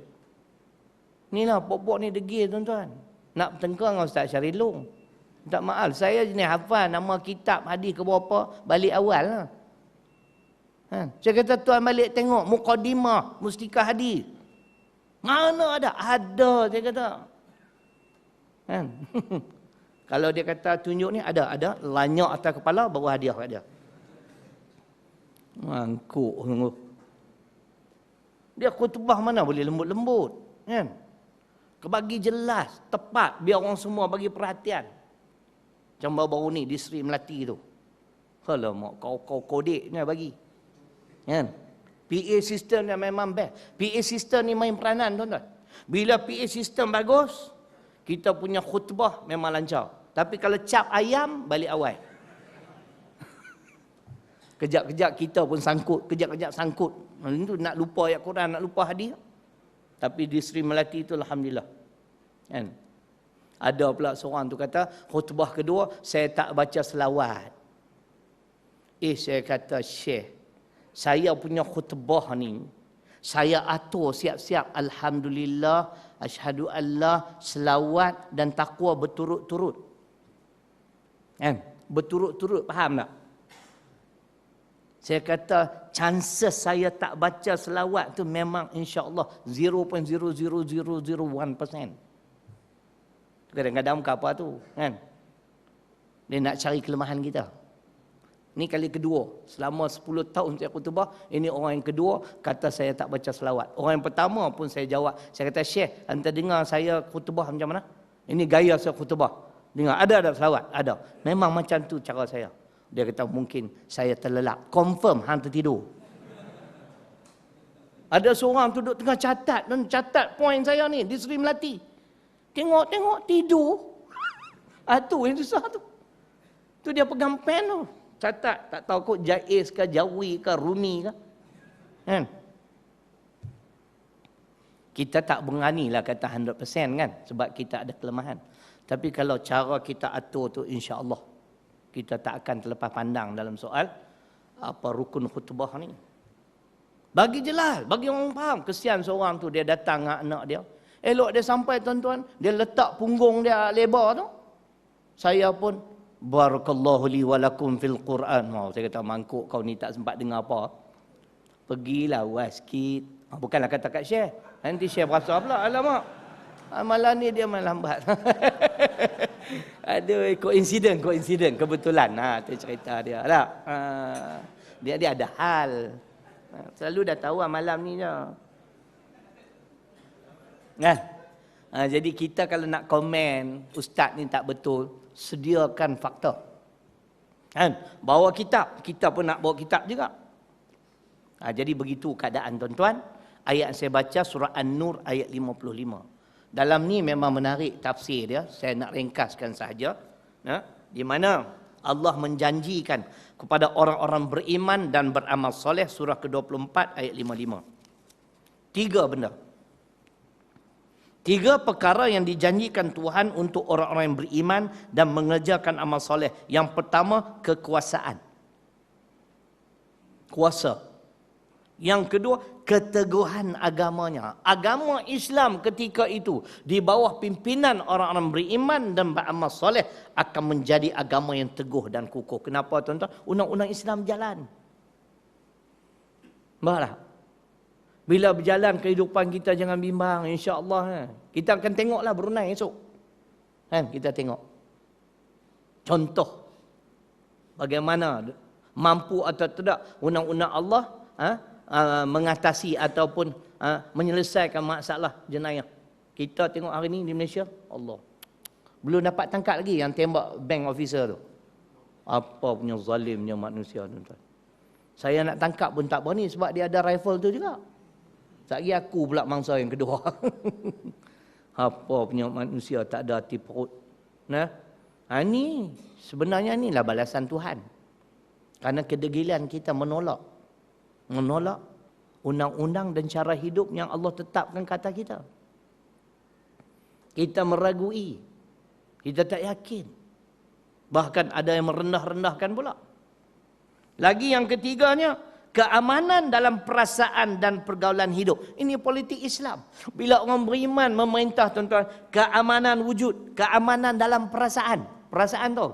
Inilah pokok ni degil tuan-tuan. Nak bertengkar dengan Ustaz Syarilung. Tak maaf, saya ni hafal nama kitab hadis ke berapa, balik awal lah. Saya kata tuan balik tengok Muqaddimah Mustika Hadis. Mana ada? Ada, saya kata. Kalau dia kata tunjuk ni, ada. Lanyak atas kepala, baru hadiah kat dia. Mangkuk sungguh. Dia khutbah mana boleh lembut-lembut. Kan? Bagi jelas, tepat, biar orang semua bagi perhatian. Macam baru-baru ni di Sri Melati tu. Alamak, kau kodeknya bagi. Kan? PA system yang memang best. PA system ni main peranan tuan-tuan. Bila PA system bagus, kita punya khutbah memang lancar. Tapi kalau cap ayam, balik awal. Kejap-kejap kita pun sangkut, kejap-kejap sangkut. Itu nak lupa ayat Quran, nak lupa hadis. Tapi di Sri Melati itu alhamdulillah. Kan? Ada pula seorang tu kata, khutbah kedua saya tak baca selawat. Saya kata, Syekh, saya punya khutbah ni, saya atur siap-siap alhamdulillah, asyhadu Allah, selawat dan takwa berturut-turut. Kan? Berturut-turut, faham tak? Saya kata, chances saya tak baca selawat tu memang insya-Allah 0.00001%. Kadang-kadang muka apa tu, kan? Dia nak cari kelemahan kita. Ini kali kedua. Selama 10 tahun saya khutbah, ini orang yang kedua kata saya tak baca selawat. Orang yang pertama pun saya jawab. Saya kata, Syekh, anda dengar saya khutbah macam mana? Ini gaya saya khutbah. Dengar, ada selawat? Ada. Memang macam tu cara saya. Dia kata, mungkin saya terlelap. Confirm, hang tertidur. Ada seorang tu duduk tengah catat poin saya ni di Sri Melati. Tengok, tidur. Tu yang susah tu. Tu dia pegang pen tu. Catat, tak tahu kot Jaiz ke, Jawi ke, Rumi ke. Kan? Kita tak beranilah kata 100% kan. Sebab kita ada kelemahan. Tapi kalau cara kita atur tu, insya-Allah kita tak akan terlepas pandang dalam soal apa rukun khutbah ni. Bagi jelas, bagi orang faham. Kesian seorang tu, dia datang dengan anak dia. Elok dia sampai tuan-tuan, dia letak punggung dia lebar tu. Saya pun, barakallahu li walakum fil Quran. Saya kata, mangkuk kau ni tak sempat dengar apa. Pergilah was sikit. Bukanlah kata kat Syekh. Nanti Syekh berasa pula. Alamak. Malam ni dia main lambat. Aduh, koinsiden. Kebetulan. Tu cerita dia. Tak? Dia ada hal. Selalu dah tahu malam ni je. Jadi kita kalau nak komen, ustaz ni tak betul, sediakan fakta. Bawa kitab. Kita pun nak bawa kitab juga. Jadi begitu keadaan tuan-tuan. Ayat saya baca surah An-Nur ayat 55. Dalam ni memang menarik tafsir dia. Saya nak ringkaskan sahaja. Di mana Allah menjanjikan kepada orang-orang beriman dan beramal soleh, surah ke-24 ayat 55. 3 benda. 3 perkara yang dijanjikan Tuhan untuk orang-orang yang beriman dan mengerjakan amal soleh. Yang pertama, kekuasaan. Kuasa. Yang kedua, keteguhan agamanya. Agama Islam ketika itu di bawah pimpinan orang-orang beriman dan beramal soleh akan menjadi agama yang teguh dan kukuh. Kenapa tuan-tuan? Undang-undang Islam jalan. Baiklah. Bila berjalan kehidupan kita jangan bimbang, insya-Allah. Kita akan tengoklah Brunei esok. Kita tengok. Contoh bagaimana mampu atau tidak undang-undang Allah mengatasi ataupun menyelesaikan masalah jenayah. Kita tengok hari ni di Malaysia, Allah. Belum dapat tangkap lagi yang tembak bank officer tu. Apa punya zalimnya manusia tuan-tuan. Saya nak tangkap pun tak berani sebab dia ada rifle tu juga. Sekali aku pula mangsa yang kedua. Apa punya manusia tak ada hati perut. Ni sebenarnya inilah balasan Tuhan. Karena kedegilan kita menolak undang-undang dan cara hidup yang Allah tetapkan kata kita. Kita meragui. Kita tak yakin. Bahkan ada yang merendah-rendahkan pula. Lagi yang ketiganya, keamanan dalam perasaan dan pergaulan hidup. Ini politik Islam. Bila orang beriman memerintah tuan-tuan, keamanan wujud, keamanan dalam perasaan. Perasaan tu.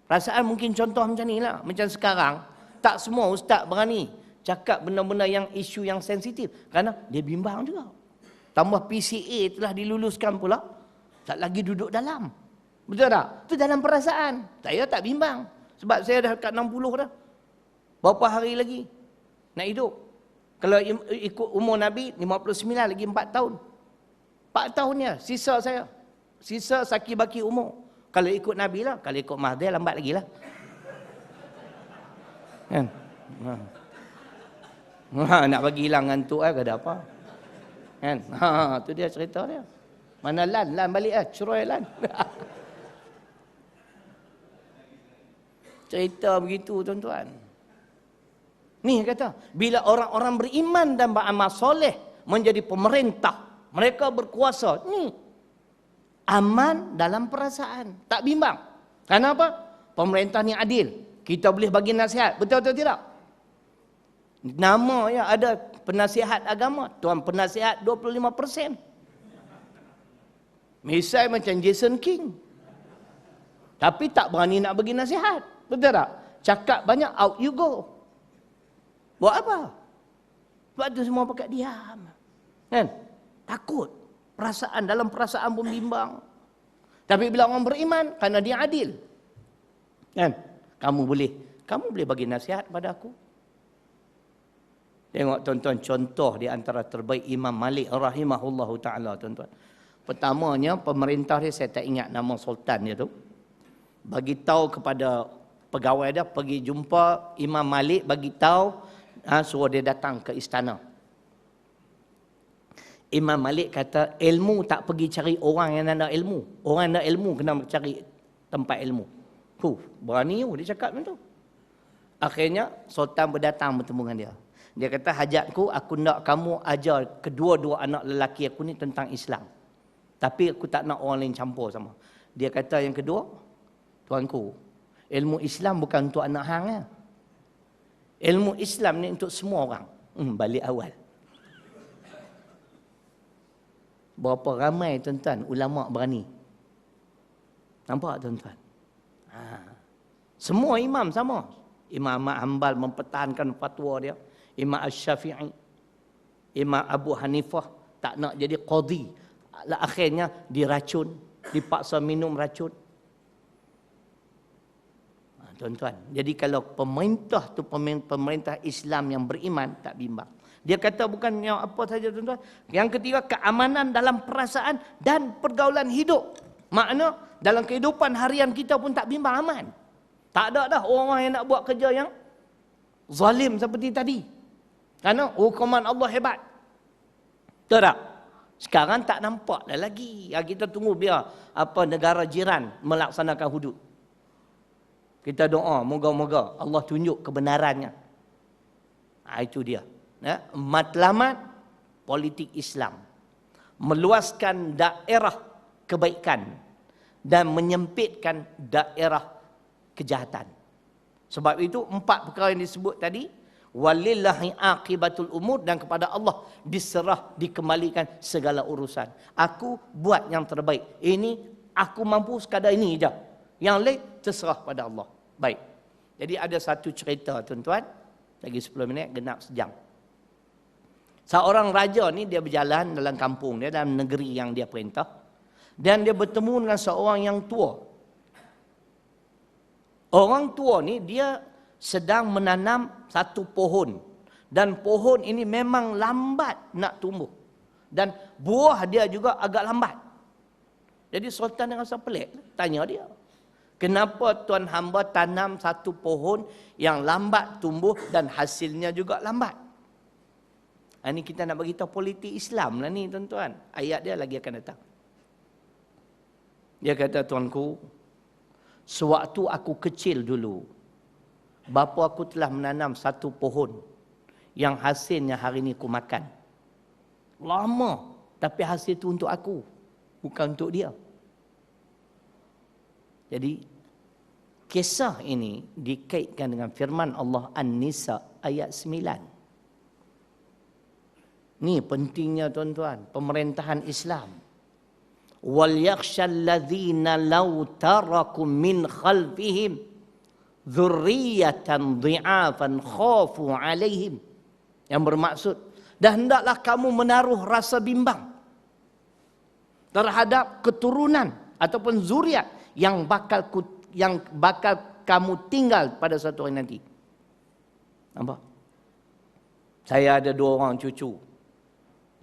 Perasaan mungkin contoh macam ni lah. Macam sekarang, tak semua ustaz berani cakap benda-benda yang isu yang sensitif. Kerana dia bimbang juga. Tambah PCA telah diluluskan pula. Tak lagi duduk dalam. Betul tak? Itu dalam perasaan. Saya tak bimbang. Sebab saya dah dekat 60 dah. Berapa hari lagi nak hidup? Kalau ikut umur Nabi, 59 lagi 4 tahun. 4 tahun ya, sisa saya. Sisa saki baki umur. Kalau ikut Nabi lah. Kalau ikut Mahathir lambat lagi lah. Kan? Nak bagi hilang ngantuk ke ada apa? Kan? Tu dia cerita dia. Mana Lan balik cerai Lan. Cerita begitu tuan-tuan. Ni kata, bila orang-orang beriman dan beramal soleh menjadi pemerintah, mereka berkuasa. Ni aman dalam perasaan, tak bimbang. Kenapa? Pemerintah ni adil. Kita boleh bagi nasihat, betul atau tidak? Nama ya ada penasihat agama, tuan penasihat 25%. Misal macam Jason King. Tapi tak berani nak bagi nasihat. Betul tak? Cakap banyak, out you go. Buat apa? Sebab tu semua pakat diam. Kan? Takut. Perasaan, dalam perasaan pun bimbang. Tapi bila orang beriman, kerana dia adil. Kan? Kamu boleh bagi nasihat pada aku. Tengok tuan-tuan, contoh di antara terbaik Imam Malik rahimahullahu ta'ala tuan-tuan. Pertamanya, pemerintah dia, saya tak ingat nama sultan dia tu. Bagi tahu kepada pegawai dia, pergi jumpa Imam Malik, bagi tahu, suruh dia datang ke istana. Imam Malik kata, ilmu tak pergi cari orang yang ada ilmu. Orang yang ada ilmu kena cari tempat ilmu. Berani dia cakap macam tu. Akhirnya, sultan berdatang bertemu dengan dia. Dia kata, hajatku, aku nak kamu ajar kedua-dua anak lelaki aku ni tentang Islam. Tapi aku tak nak orang lain campur sama. Dia kata yang kedua, tuanku, ilmu Islam bukan untuk anak hang ya. Ilmu Islam ni untuk semua orang. Balik awal. Berapa ramai tuan-tuan ulama berani. Nampak tuan-tuan? Semua imam sama. Imam Ahmad Hanbal mempertahankan fatwa dia. Imam Asy-Syafi'i, Imam Abu Hanifah tak nak jadi qadhi. Akhirnya diracun, dipaksa minum racun. Tuan-tuan, jadi kalau pemerintah tu pemerintah Islam yang beriman, tak bimbang. Dia kata bukan yang apa saja tuan-tuan. Yang ketiga, keamanan dalam perasaan dan pergaulan hidup. Makna dalam kehidupan harian kita pun tak bimbang, aman. Tak ada dah orang yang nak buat kerja yang zalim seperti tadi. Kerana hukuman Allah hebat. Betul tak? Sekarang tak nampak dah lagi. Kita tunggu biar negara jiran melaksanakan hudud. Kita doa, moga-moga Allah tunjuk kebenarannya. Itu dia. Matlamat politik Islam. Meluaskan daerah kebaikan dan menyempitkan daerah kejahatan. Sebab itu 4 perkara yang disebut tadi, walillahi aqibatul umur, dan kepada Allah diserah, dikembalikan segala urusan. Aku buat yang terbaik. Ini aku mampu sekadar ini je. Yang lain terserah pada Allah. Baik. Jadi ada satu cerita tuan-tuan, lagi 10 minit genap sejam. Seorang raja ni dia berjalan dalam kampung dia, dalam negeri yang dia perintah, dan dia bertemu dengan seorang yang tua. Orang tua ni dia sedang menanam satu pohon, dan pohon ini memang lambat nak tumbuh, dan buah dia juga agak lambat. Jadi sultan dia rasa pelik, tanya dia, kenapa tuan hamba tanam satu pohon yang lambat tumbuh dan hasilnya juga lambat? Ini kita nak beritahu politik Islam lah ni tuan-tuan. Ayat dia lagi akan datang. Dia kata, tuanku, sewaktu aku kecil dulu, bapa aku telah menanam satu pohon yang hasilnya hari ini aku makan. Lama, tapi hasil itu untuk aku, bukan untuk dia. Jadi, kisah ini dikaitkan dengan firman Allah An-Nisa ayat 9. Ni pentingnya tuan-tuan, pemerintahan Islam. Wal yakhshal ladzina law tarakum min khalfihim dzurriyyatan dhi'afan khafu 'alaihim. Yang bermaksud, dan hendaklah kamu menaruh rasa bimbang terhadap keturunan ataupun zuriat yang bakal kamu tinggal pada satu hari nanti. Nampak? Saya ada 2 orang cucu.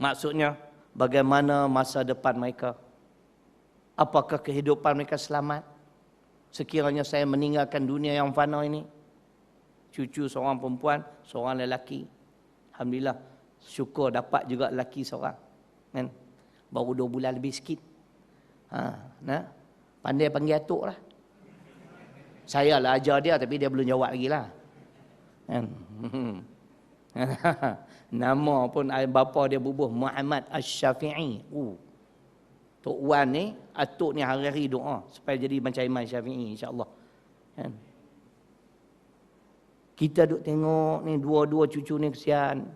Maksudnya, bagaimana masa depan mereka? Apakah kehidupan mereka selamat sekiranya saya meninggalkan dunia yang fana ini? Cucu seorang perempuan, seorang lelaki. Alhamdulillah, syukur dapat juga lelaki seorang. Kan? Baru 2 bulan lebih sikit. Pandai panggil atuk lah. Saya lah ajar dia, tapi dia belum jawab lagi lah. Kan? Nama pun bapa dia bubuh Muhammad Asy-Syafi'i. Tok Wan ni, atuk ni hari-hari doa supaya jadi macam Imam Syafi'i, insya-Allah. Kan? Kita duk tengok ni 2 cucu ni kesian.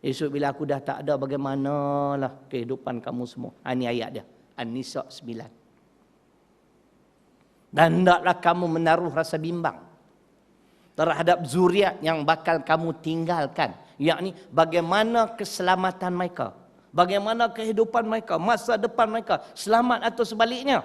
Esok bila aku dah tak ada, bagaimanalah kehidupan kamu semua. Ini ayat dia, An-Nisa 9. Dan hendaklah kamu menaruh rasa bimbang terhadap zuriat yang bakal kamu tinggalkan, yakni bagaimana keselamatan mereka, bagaimana kehidupan mereka, masa depan mereka, selamat atau sebaliknya.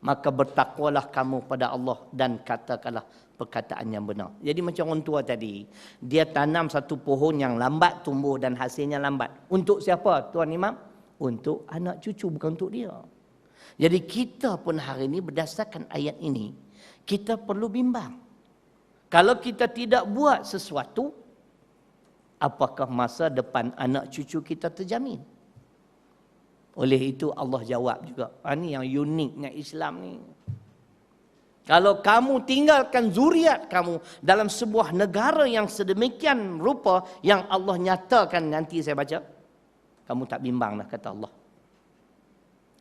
Maka bertakwalah kamu pada Allah dan katakanlah perkataan yang benar. Jadi macam orang tua tadi, dia tanam satu pohon yang lambat tumbuh dan hasilnya lambat. Untuk siapa, Tuan Imam? Untuk anak cucu, bukan untuk dia. Jadi kita pun hari ini berdasarkan ayat ini, kita perlu bimbang. Kalau kita tidak buat sesuatu, apakah masa depan anak cucu kita terjamin? Oleh itu Allah jawab juga. Ini yang uniknya Islam ni. Kalau kamu tinggalkan zuriat kamu dalam sebuah negara yang sedemikian rupa yang Allah nyatakan, nanti saya baca, kamu tak bimbang lah, kata Allah.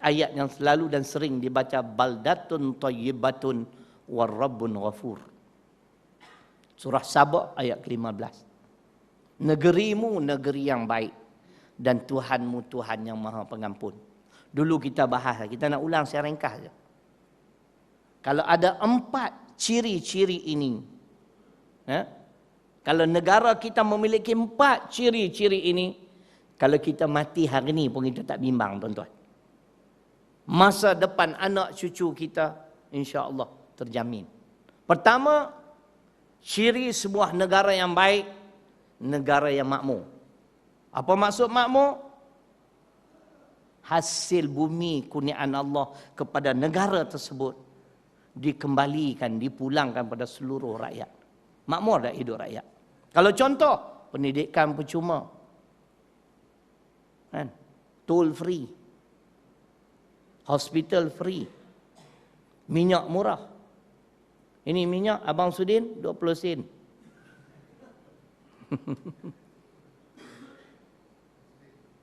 Ayat yang selalu dan sering dibaca, baldatun thayyibatun warrabbun ghafur. Surah Saba ayat ke-15. Negerimu negeri yang baik dan Tuhanmu Tuhan yang Maha Pengampun. Dulu kita bahas, kita nak ulang secara ringkas saja. Kalau ada 4 ciri-ciri ini, Kalau negara kita memiliki 4 ciri-ciri ini, kalau kita mati hari ini pun kita tak bimbang, tuan-tuan. Masa depan anak cucu kita, insya-Allah terjamin. Pertama, ciri sebuah negara yang baik, negara yang makmur. Apa maksud makmur? Hasil bumi kurniaan Allah kepada negara tersebut dikembalikan, dipulangkan pada seluruh rakyat. Makmur dah hidup rakyat. Kalau contoh, pendidikan percuma. Kan? Tol free. Hospital free. Minyak murah. Ini minyak Abang Sudin 20 sen.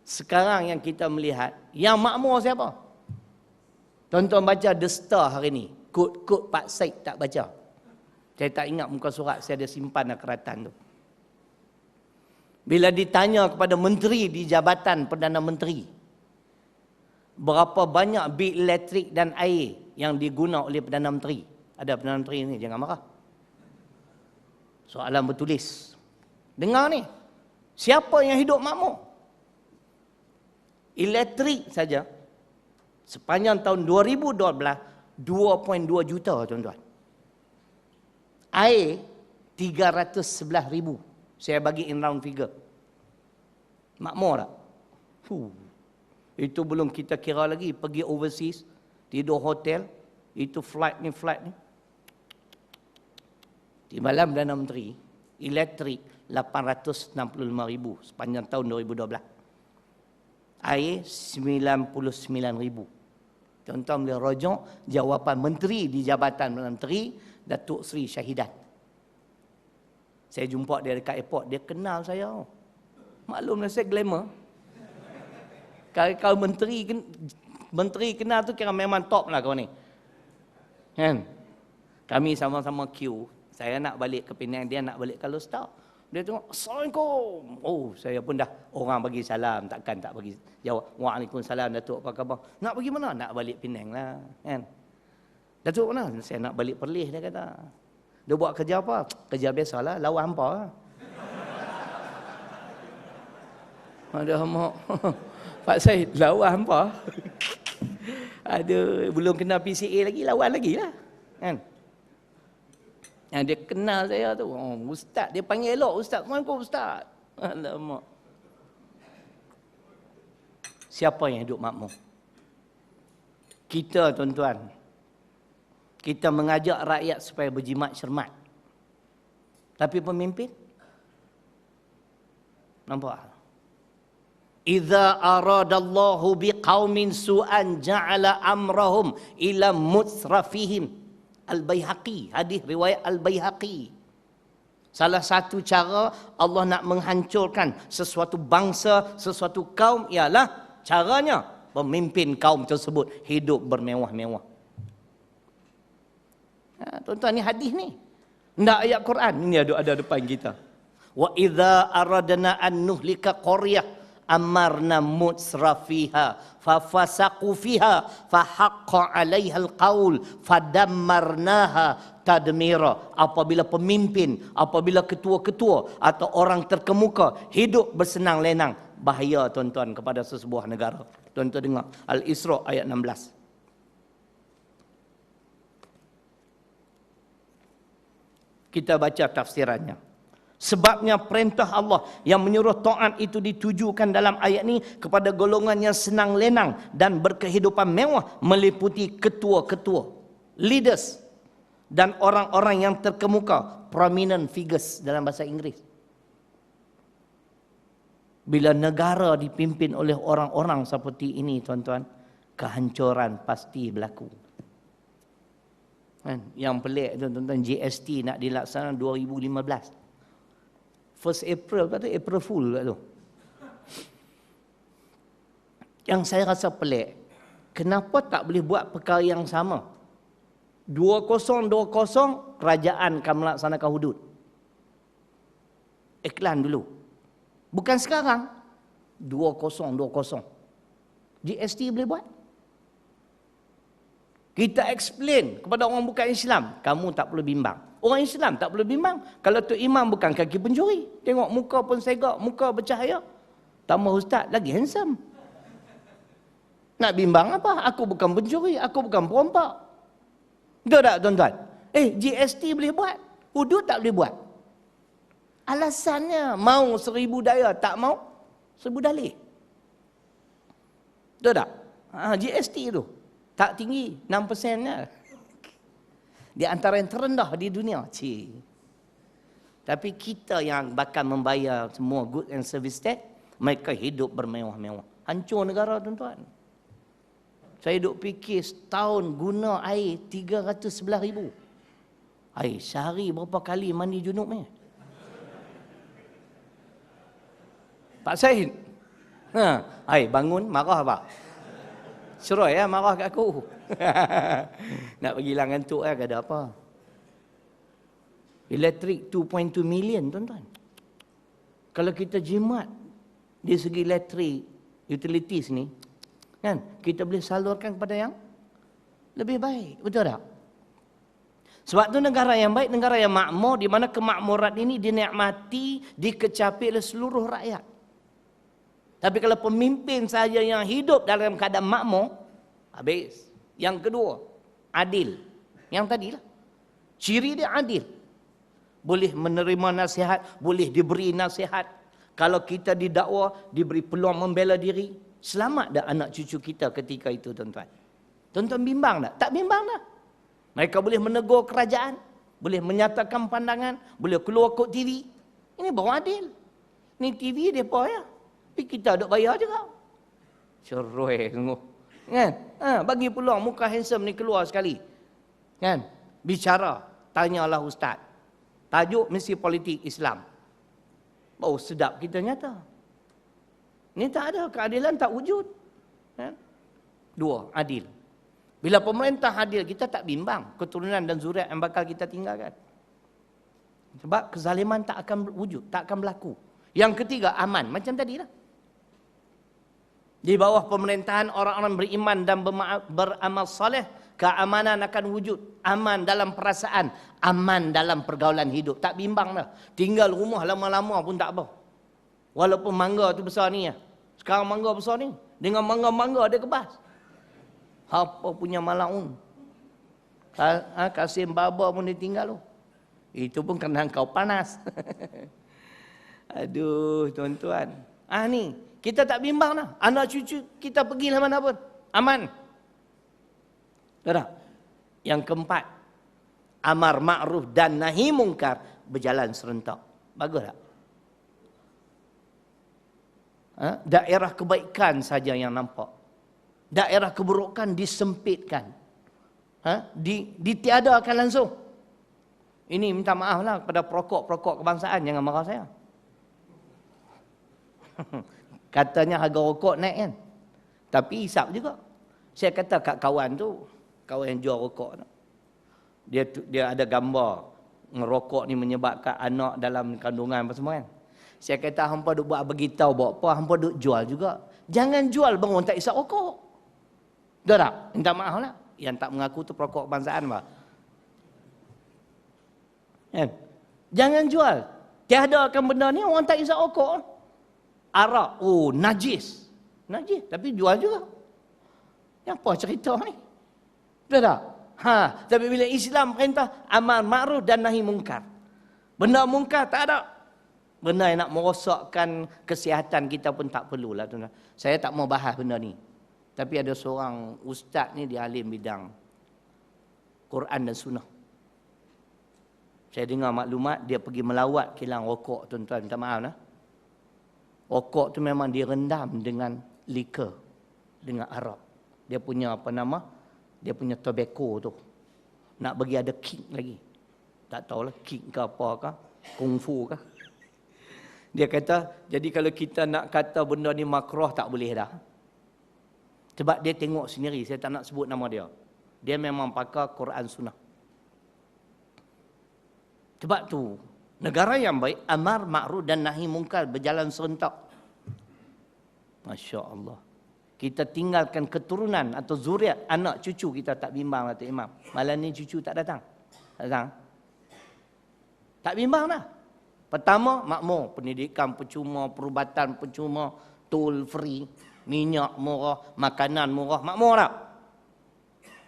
Sekarang yang kita melihat, yang makmur siapa? Tuan-tuan baca The Star hari ni. Kod-kod Pak Said tak baca. Saya tak ingat muka surat, saya ada simpan keratan tu. Bila ditanya kepada menteri di Jabatan Perdana Menteri, berapa banyak bil elektrik dan air yang diguna oleh Perdana Menteri? Ada Perdana Menteri ni, jangan marah. Soalan bertulis. Dengar ni. Siapa yang hidup makmur? Elektrik saja, sepanjang tahun 2012, 2.2 juta, tuan-tuan. Air, 311,000. Saya bagi in round figure. Makmur tak? Itu belum kita kira lagi pergi overseas, tidur hotel, itu flight ni. Di malam Perdana Menteri, elektrik 865,000 sepanjang tahun 2012. Air 99,000. Tuan-tuan boleh rojok jawapan menteri di Jabatan Perdana Menteri, Datuk Seri Syahidan. Saya jumpa dia dekat airport, dia kenal saya. Maklumlah saya glamour. Kalau menteri kenal tu kira memang top lah kau ni. Kan? Kami sama-sama queue. Saya nak balik ke Penang, dia nak balik ke Lostar. Dia tengok, Assalamualaikum. Oh, saya pun dah orang bagi salam, takkan tak bagi jawab. Waalaikumsalam, Datuk, apa khabar? Nak pergi mana? Nak balik Penang lah. Kan? Datuk mana? Saya nak balik Perlis, dia kata. Dia buat kerja apa? Kerja biasalah, lawan hampa lah. Ada mak. Pak Syed, lawan hampa. Aduh, belum kena PCA lagi, lawan lagi lah. Kan? Yang dia kenal saya tu. Oh, Ustaz, dia panggil elok. Ustaz, Assalamualaikum Ustaz. Alamak. Siapa yang hidup makmur? Kita, tuan-tuan. Kita mengajak rakyat supaya berjimat cermat. Tapi pemimpin? Nampak? Idza aradallahu biqaumin su'an ja'ala amrahum ila mutsrafihim. Al-Baihaqi, hadis riwayat Al-Baihaqi. Salah satu cara Allah nak menghancurkan sesuatu bangsa, sesuatu kaum ialah caranya pemimpin kaum tersebut hidup bermewah-mewah. Tuan-tuan, ni hadis ni. Tidak ayat Quran. Ini ada depan kita. Wa idza aradna an nuhlika qaryah amarna mutsrafiha fafasaqu fiha fahaqqa 'alaiha alqaul fadammarnaha tadmira. Apabila pemimpin, apabila ketua-ketua atau orang terkemuka hidup bersenang lenang, bahaya, tuan-tuan, kepada sesebuah negara. Tuan-tuan dengar Al-Isra ayat 16. Kita baca tafsirannya. Sebabnya perintah Allah yang menyuruh taat itu ditujukan dalam ayat ini kepada golongan yang senang lenang dan berkehidupan mewah, meliputi ketua-ketua, leaders, dan orang-orang yang terkemuka, prominent figures dalam bahasa Inggeris. Bila negara dipimpin oleh orang-orang seperti ini, tuan-tuan, kehancuran pasti berlaku. Kan? Yang pelik, tuan-tuan, GST nak dilaksanakan 2015. 1 April, kata April Fool kat tu. Yang saya rasa pelik, kenapa tak boleh buat perkara yang sama? 2020 kerajaan akan melaksanakan hudud. Iklan dulu. Bukan sekarang. 2020. GST boleh buat? Kita explain kepada orang bukan Islam, kamu tak perlu bimbang. Orang Islam tak perlu bimbang. Kalau tu imam bukan kaki pencuri. Tengok muka pun segak, muka bercahaya. Tambah ustaz lagi handsome. Nak bimbang apa? Aku bukan pencuri, aku bukan perompak. Betul tak tuan-tuan? GST boleh buat, hudud tak boleh buat. Alasannya mau 1000 daya, tak mau 1000 dalih. Betul tak? GST tu tak tinggi, 6% nya. Di antara yang terendah di dunia. Tapi kita yang bakal membayar semua good and service tax, mereka hidup bermewah-mewah. Hancur negara tuan-tuan. Saya duk fikir setahun guna air 311,000. Air sehari berapa kali mandi junub ni? Pak Syahid. Bangun marah apa? Seroy marah kat aku. Nak bagi hilang ngantuk ada apa? Elektrik 2.2 million tuan-tuan. Kalau kita jimat di segi elektrik utilities ni, kan, kita boleh salurkan kepada yang lebih baik. Betul tak? Sebab tu negara yang baik, negara yang makmur, di mana kemakmuran ini dinikmati, dikecapi oleh seluruh rakyat. Tapi kalau pemimpin saja yang hidup dalam keadaan makmur, habis. Yang kedua, adil. Yang tadilah. Ciri dia adil. Boleh menerima nasihat, boleh diberi nasihat. Kalau kita didakwa, diberi peluang membela diri, selamat dah anak cucu kita ketika itu tuan-tuan. Tuan-tuan bimbang tak? Tak bimbang dah. Mereka boleh menegur kerajaan, boleh menyatakan pandangan, boleh keluar kod TV. Ini baru adil. Ni TV dia apa ya? Tapi kita duk bayar juga. Ceroy sungguh. Kan? Bagi peluang muka handsome ni keluar sekali. Kan? Bicara, tanyalah ustaz. Tajuk mesti politik Islam. Oh sedap kita nyata. Ni tak ada keadilan, tak wujud. Kan? Dua, adil. Bila pemerintah adil, kita tak bimbang keturunan dan zuriat yang bakal kita tinggalkan. Sebab kezaliman tak akan wujud, tak akan berlaku. Yang ketiga, aman. Macam tadi lah. Di bawah pemerintahan orang-orang beriman dan beramal soleh, keamanan akan wujud. Aman dalam perasaan, aman dalam pergaulan hidup. Tak bimbang dah. Tinggal rumah lama-lama pun tak apa. Walaupun mangga tu besar ni ya. Sekarang mangga besar ni. Dengan mangga-mangga dia kebas. Apa punya malaun. Kasim baba pun ditinggal tu. Itu pun kerana kau panas. Aduh tuan-tuan. Ni. Kita tak bimbang dah. Anak cucu kita pergi lah mana pun. Aman. Tak? Yang keempat. Amar ma'ruf dan nahi mungkar berjalan serentak. Bagus tak? Daerah kebaikan saja yang nampak. Daerah keburukan disempitkan. Ditiadakan langsung. Ini minta maaf lah kepada perokok-perokok kebangsaan. Jangan marah saya. Katanya harga rokok naik kan. Tapi hisap juga. Saya kata kat kawan tu, kawan yang jual rokok tu, dia ada gambar ngerokok ni menyebabkan anak dalam kandungan apa semua kan. Saya kata hampa duk buat beritahu buat apa, hampa duk jual juga. Jangan jual bang orang tak hisap rokok. Dah tak? Minta maaf lah. Yang tak mengaku tu perokok kebangsaan bah. Kan? Jangan jual. Tiadakan benda ni orang tak hisap rokok. Arak, najis. Najis, tapi jual juga. Yang apa cerita ni? Betul tak? Tapi bila Islam perintah amar ma'ruf dan nahi mungkar. Benda mungkar tak ada. Benda yang nak merosakkan kesihatan kita pun tak perlulah tuan-tuan. Saya tak mau bahas benda ni. Tapi ada seorang ustaz ni dia alim bidang Quran dan Sunnah. Saya dengar maklumat dia pergi melawat kilang rokok tuan-tuan. Minta maaf lah. Rokok tu memang direndam dengan liquor, dengan arak. Dia punya apa nama? Dia punya tobacco tu. Nak bagi ada kick lagi. Tak tahulah kick ke apa ke, kungfu ke. Dia kata, jadi kalau kita nak kata benda ni makruh tak boleh dah. Sebab dia tengok sendiri, saya tak nak sebut nama dia. Dia memang pakar Quran Sunnah. Sebab tu, negara yang baik, amar ma'ruf dan nahi mungkar berjalan serentak. Masya Allah. kita tinggalkan keturunan atau zuriat, anak cucu kita tak bimbang lah Tok Imam. Malam ni cucu tak datang. Tak datang. Tak bimbang dah. Pertama, makmur. Pendidikan percuma, perubatan percuma, toll free, minyak murah, makanan murah, makmur tak?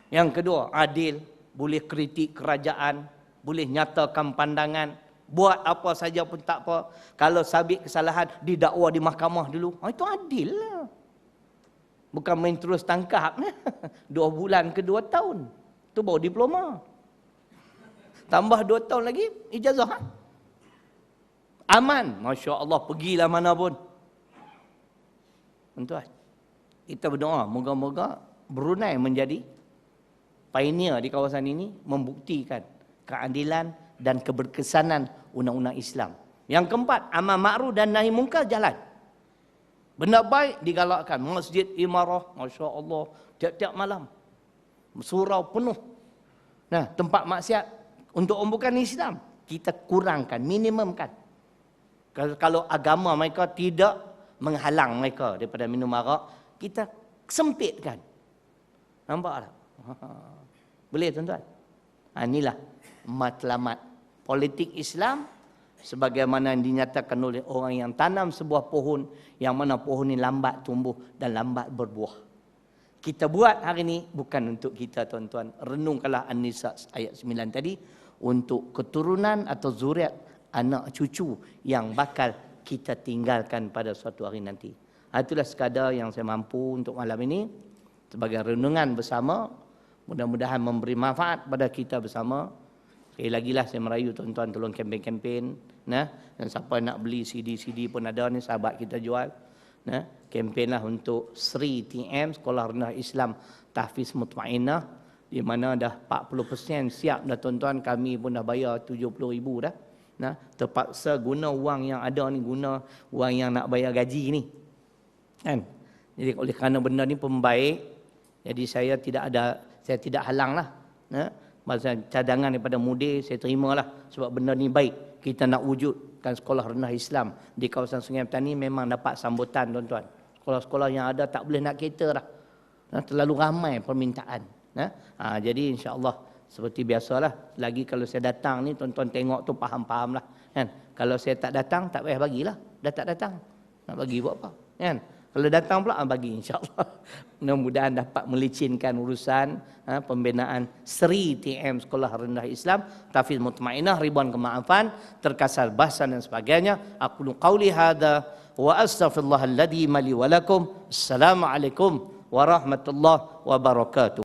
Yang kedua, adil. Boleh kritik kerajaan, boleh nyatakan pandangan, buat apa saja pun tak apa. Kalau sabit kesalahan, didakwa di mahkamah dulu. Itu adil lah. Bukan main terus tangkap. 2 bulan ke 2 tahun. Itu baru diploma. Tambah 2 tahun lagi, ijazah. Aman. Masya Allah, pergilah mana pun. Tuan, kita berdoa, moga-moga Brunei menjadi pioneer di kawasan ini, membuktikan keadilan dan keberkesanan undang-undang Islam. Yang keempat, amal ma'ruf dan nahi mungkar jalan. Benda baik digalakkan. Masjid Imarah, Masya Allah, tiap-tiap malam. Surau penuh. Nah, tempat maksiat untuk bukan Islam, kita kurangkan, minimumkan. Kalau agama mereka tidak menghalang mereka daripada minum arak, kita sempitkan. Nampak tak? Boleh tuan-tuan? Inilah matlamat politik Islam sebagaimana yang dinyatakan oleh orang yang tanam sebuah pohon yang mana pohon ini lambat tumbuh dan lambat berbuah. Kita buat hari ini bukan untuk kita tuan-tuan. Renungkanlah An-Nisa ayat 9 tadi, untuk keturunan atau zuriat anak cucu yang bakal kita tinggalkan pada suatu hari nanti. Itulah sekadar yang saya mampu untuk malam ini sebagai renungan bersama. Mudah-mudahan memberi manfaat pada kita bersama. Sekali lagi lah saya merayu tuan-tuan tolong kempen-kempen. Nah, dan siapa nak beli CD-CD pun ada ni, sahabat kita jual. Nah, kempen lah untuk Sri TM, Sekolah Rendah Islam Tahfiz Mutmainah, di mana dah 40% siap dah tuan-tuan. Kami pun dah bayar 70,000 dah. Nah, terpaksa guna wang yang ada ni, guna wang yang nak bayar gaji ni. Kan? Jadi oleh kerana benda ni pembaik, jadi saya tidak halang lah. Masa cadangan daripada mudir, saya terimalah. Sebab benda ni baik. Kita nak wujudkan sekolah rendah Islam di kawasan Sungai Petani, memang dapat sambutan tuan-tuan. Sekolah-sekolah yang ada tak boleh nak cater dah. Terlalu ramai permintaan. Jadi insya-Allah seperti biasalah. Lagi kalau saya datang ni, tuan-tuan tengok tu faham-faham lah. Kan? Kalau saya tak datang, tak payah bagilah. Dah tak datang. Nak bagi buat apa? Kan? Kalau datang pula, bagi insya-Allah. Mudah-mudahan dapat melicinkan urusan pembinaan Sri TM Sekolah Rendah Islam Tahfiz Mutmainah, ribuan kemaafan, terkasar bahasan dan sebagainya. Aqulu qauli hadza wa astaghfirullahal ladzi li wa lakum. Assalamualaikum warahmatullahi wabarakatuh.